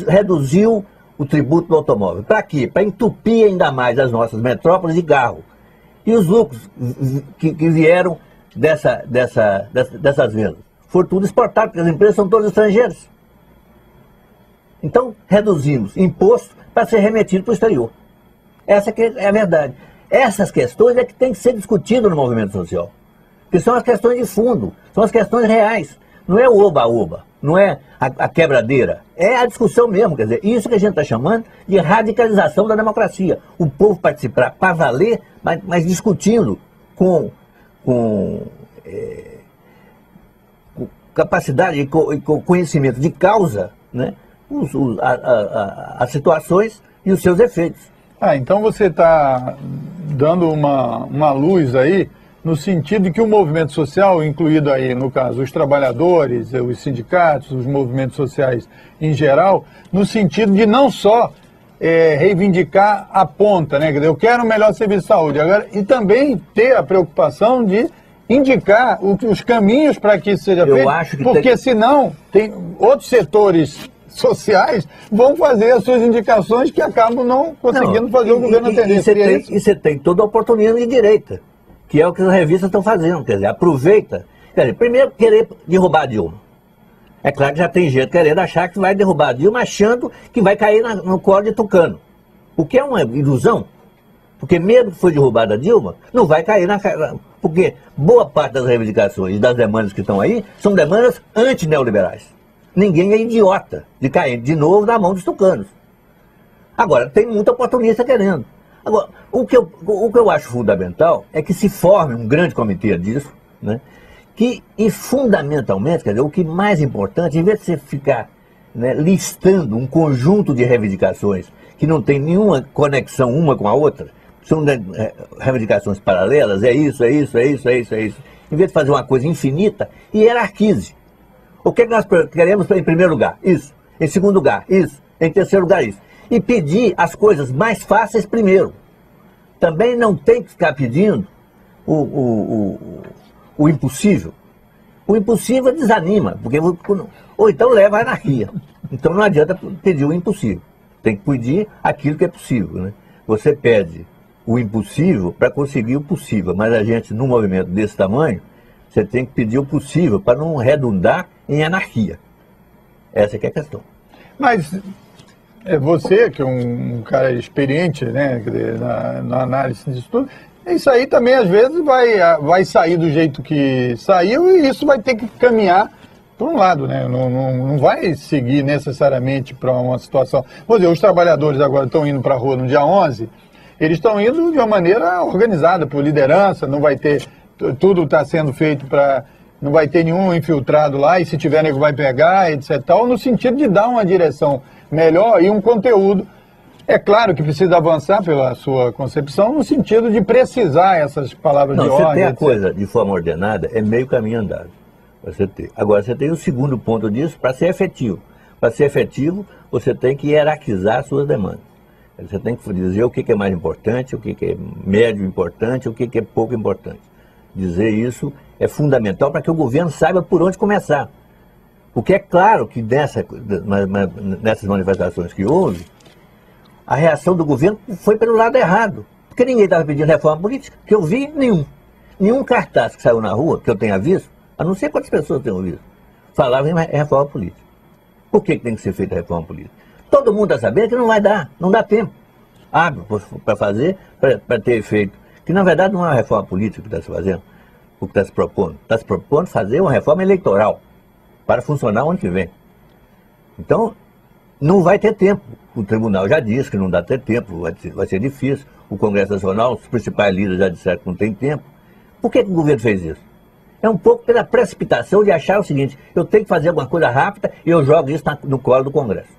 Reduziu o tributo do automóvel. Para quê? Para entupir ainda mais as nossas metrópoles de carro. E os lucros que vieram dessas vendas foram tudo exportados, porque as empresas são todas estrangeiras. Então, reduzimos imposto para ser remetido para o exterior. Essa que é a verdade. Essas questões é que tem que ser discutidas no movimento social. Que são as questões de fundo, são as questões reais. Não é o oba-oba, não é a quebradeira. É a discussão mesmo, quer dizer, isso que a gente está chamando de radicalização da democracia. O povo participar para valer, mas discutindo com capacidade e com conhecimento de causa, né, as situações e os seus efeitos. Então você está dando uma luz aí no sentido de que o movimento social, incluído aí, no caso, os trabalhadores, os sindicatos, os movimentos sociais em geral, no sentido de não só reivindicar a ponta, né? Quer dizer, eu quero um melhor serviço de saúde, agora, e também ter a preocupação de indicar os caminhos para que isso seja feito, porque senão tem outros setores sociais vão fazer as suas indicações que acabam não conseguindo fazer o governo atender. E você tem toda a oportunismo de direita, que é o que as revistas estão fazendo, quer dizer, aproveita. Quer dizer, primeiro, querer derrubar a Dilma. É claro que já tem gente querendo achar que vai derrubar a Dilma, achando que vai cair no colo de Tucano. O que é uma ilusão, porque mesmo que foi derrubada a Dilma, não vai cair porque boa parte das reivindicações e das demandas que estão aí são demandas anti-neoliberais. Ninguém é idiota de cair de novo na mão dos tucanos. Agora, tem muita oportunista querendo. Agora, o que eu acho fundamental é que se forme um grande comitê disso, né? E fundamentalmente, quer dizer, o que mais importante, em vez de você ficar, né, listando um conjunto de reivindicações que não tem nenhuma conexão uma com a outra, são reivindicações paralelas, é isso. Em vez de fazer uma coisa infinita, hierarquize. O que nós queremos em primeiro lugar? Isso. Em segundo lugar, isso. Em terceiro lugar, isso. E pedir as coisas mais fáceis primeiro. Também não tem que ficar pedindo o impossível. O impossível desanima, porque, ou então leva à anarquia. Então não adianta pedir o impossível. Tem que pedir aquilo que é possível, né? Você pede o impossível para conseguir o possível, mas a gente, num movimento desse tamanho, você tem que pedir o possível para não redundar em anarquia. Essa é que é a questão. Mas você, que é um cara experiente, né, na análise disso tudo, isso aí também às vezes vai sair do jeito que saiu e isso vai ter que caminhar por um lado, né? Não vai seguir necessariamente para uma situação. Vou dizer, os trabalhadores agora estão indo para a rua no dia 11, eles estão indo de uma maneira organizada, por liderança, não vai ter, tudo está sendo feito para, não vai ter nenhum infiltrado lá, e se tiver, nego vai pegar, etc. Tal, no sentido de dar uma direção melhor e um conteúdo. É claro que precisa avançar pela sua concepção, no sentido de precisar essas palavras de ordem. Você tem a etc. coisa de forma ordenada, é meio caminho andado. Você tem. Agora, você tem o segundo ponto disso para ser efetivo. Para ser efetivo, você tem que hierarquizar as suas demandas. Você tem que dizer o que é mais importante, o que é médio importante, o que é pouco importante. Dizer isso é fundamental para que o governo saiba por onde começar. Porque é claro que nessas manifestações que houve, a reação do governo foi pelo lado errado. Porque ninguém estava pedindo reforma política, que eu vi nenhum. Nenhum cartaz que saiu na rua, que eu tenha visto, a não ser quantas pessoas tenham visto, falava em reforma política. Por que tem que ser feita a reforma política? Todo mundo está sabendo que não vai dar, não dá tempo. Abre para fazer, para ter efeito. Que na verdade não é uma reforma política que está se fazendo, o que está se propondo. Está se propondo fazer uma reforma eleitoral, para funcionar o ano que vem. Então, não vai ter tempo. O tribunal já disse que não dá ter tempo, vai ser difícil. O Congresso Nacional, os principais líderes já disseram que não tem tempo. Por que o governo fez isso? É um pouco pela precipitação de achar o seguinte, eu tenho que fazer alguma coisa rápida e eu jogo isso no colo do Congresso.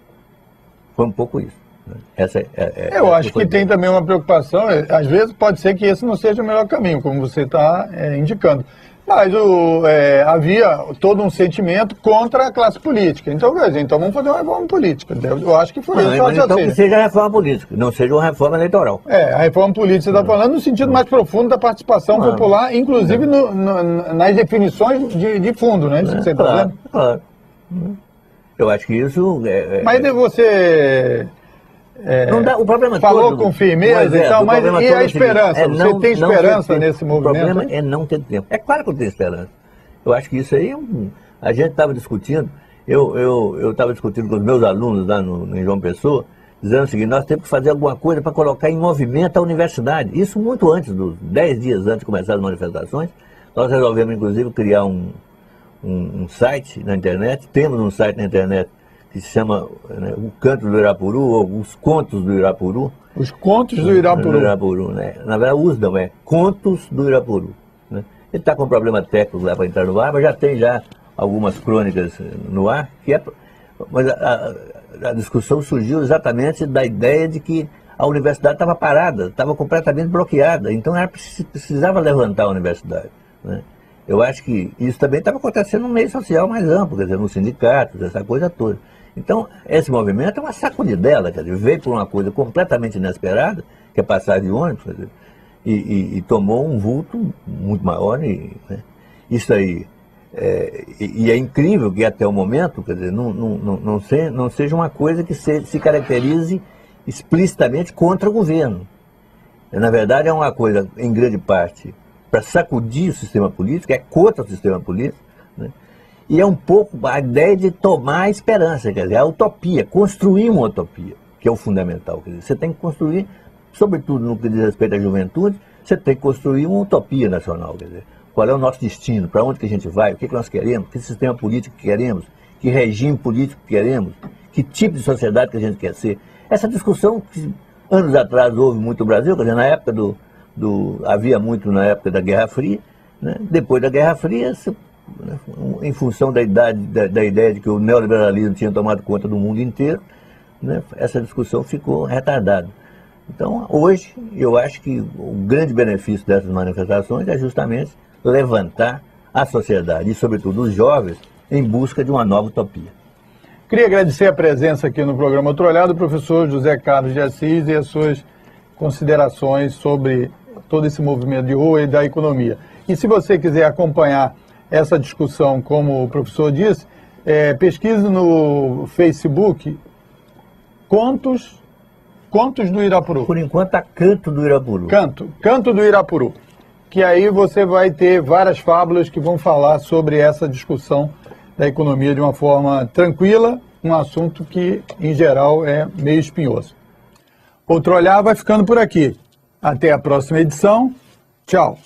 Foi um pouco isso. Né? Eu acho que tem também uma preocupação, às vezes pode ser que esse não seja o melhor caminho, como você está indicando. Mas havia todo um sentimento contra a classe política. Então, quer dizer, então vamos fazer uma reforma política. Eu acho que foi isso. Mas então que seja reforma política, não seja uma reforma eleitoral. A reforma política você está falando no sentido mais profundo da participação popular, inclusive nas definições de fundo, né? Isso que você está dizendo? Claro. Eu acho que isso... Mas você... não dá, o problema falou todo, com firmeza e tal, mas e a esperança? Você tem esperança nesse movimento? O problema é não ter tempo. É claro que eu tenho esperança. Eu acho que isso aí, a gente estava discutindo, eu estava discutindo com os meus alunos lá em João Pessoa, dizendo o seguinte, nós temos que fazer alguma coisa para colocar em movimento a universidade. Isso muito antes, 10 dias antes de começar as manifestações, nós resolvemos inclusive criar um site na internet, temos um site na internet que se chama O Canto do Irapuru, ou Os Contos do Irapuru. Os Contos do Irapuru. Né? Na verdade, USDA, Contos do Irapuru. Né? Ele está com um problema técnico lá para entrar no ar, mas já tem algumas crônicas no ar, mas a discussão surgiu exatamente da ideia de que a universidade estava parada, estava completamente bloqueada, então precisava levantar a universidade, né? Eu acho que isso também estava acontecendo no meio social mais amplo, quer dizer, nos sindicatos, essa coisa toda. Então, esse movimento é uma sacudidela, quer dizer, veio por uma coisa completamente inesperada, que é passar de ônibus, quer dizer, e tomou um vulto muito maior, né? Isso aí, e é incrível que até o momento, quer dizer, não seja uma coisa que se caracterize explicitamente contra o governo. Na verdade, é uma coisa, em grande parte, para sacudir o sistema político, é contra o sistema político, né? E é um pouco a ideia de tomar a esperança, quer dizer, a utopia, construir uma utopia, que é o fundamental. Quer dizer, você tem que construir, sobretudo no que diz respeito à juventude, você tem que construir uma utopia nacional, quer dizer, qual é o nosso destino, para onde que a gente vai, o que nós queremos, que sistema político que queremos, que regime político que queremos, que tipo de sociedade que a gente quer ser. Essa discussão que anos atrás houve muito no Brasil, quer dizer, na época havia muito na época da Guerra Fria, né? Depois da Guerra Fria, em função da ideia de que o neoliberalismo tinha tomado conta do mundo inteiro, né? Essa discussão ficou retardada. Então, hoje, eu acho que o grande benefício dessas manifestações é justamente levantar a sociedade e, sobretudo, os jovens em busca de uma nova utopia. Queria agradecer a presença aqui no programa Outro Olhar do professor José Carlos de Assis e as suas considerações sobre todo esse movimento de rua e da economia. E se você quiser acompanhar essa discussão, como o professor disse, pesquise no Facebook Contos do Irapuru. Por enquanto, a Canto do Irapuru. Canto do Irapuru. Que aí você vai ter várias fábulas que vão falar sobre essa discussão da economia de uma forma tranquila, um assunto que, em geral, é meio espinhoso. Outro Olhar vai ficando por aqui. Até a próxima edição. Tchau.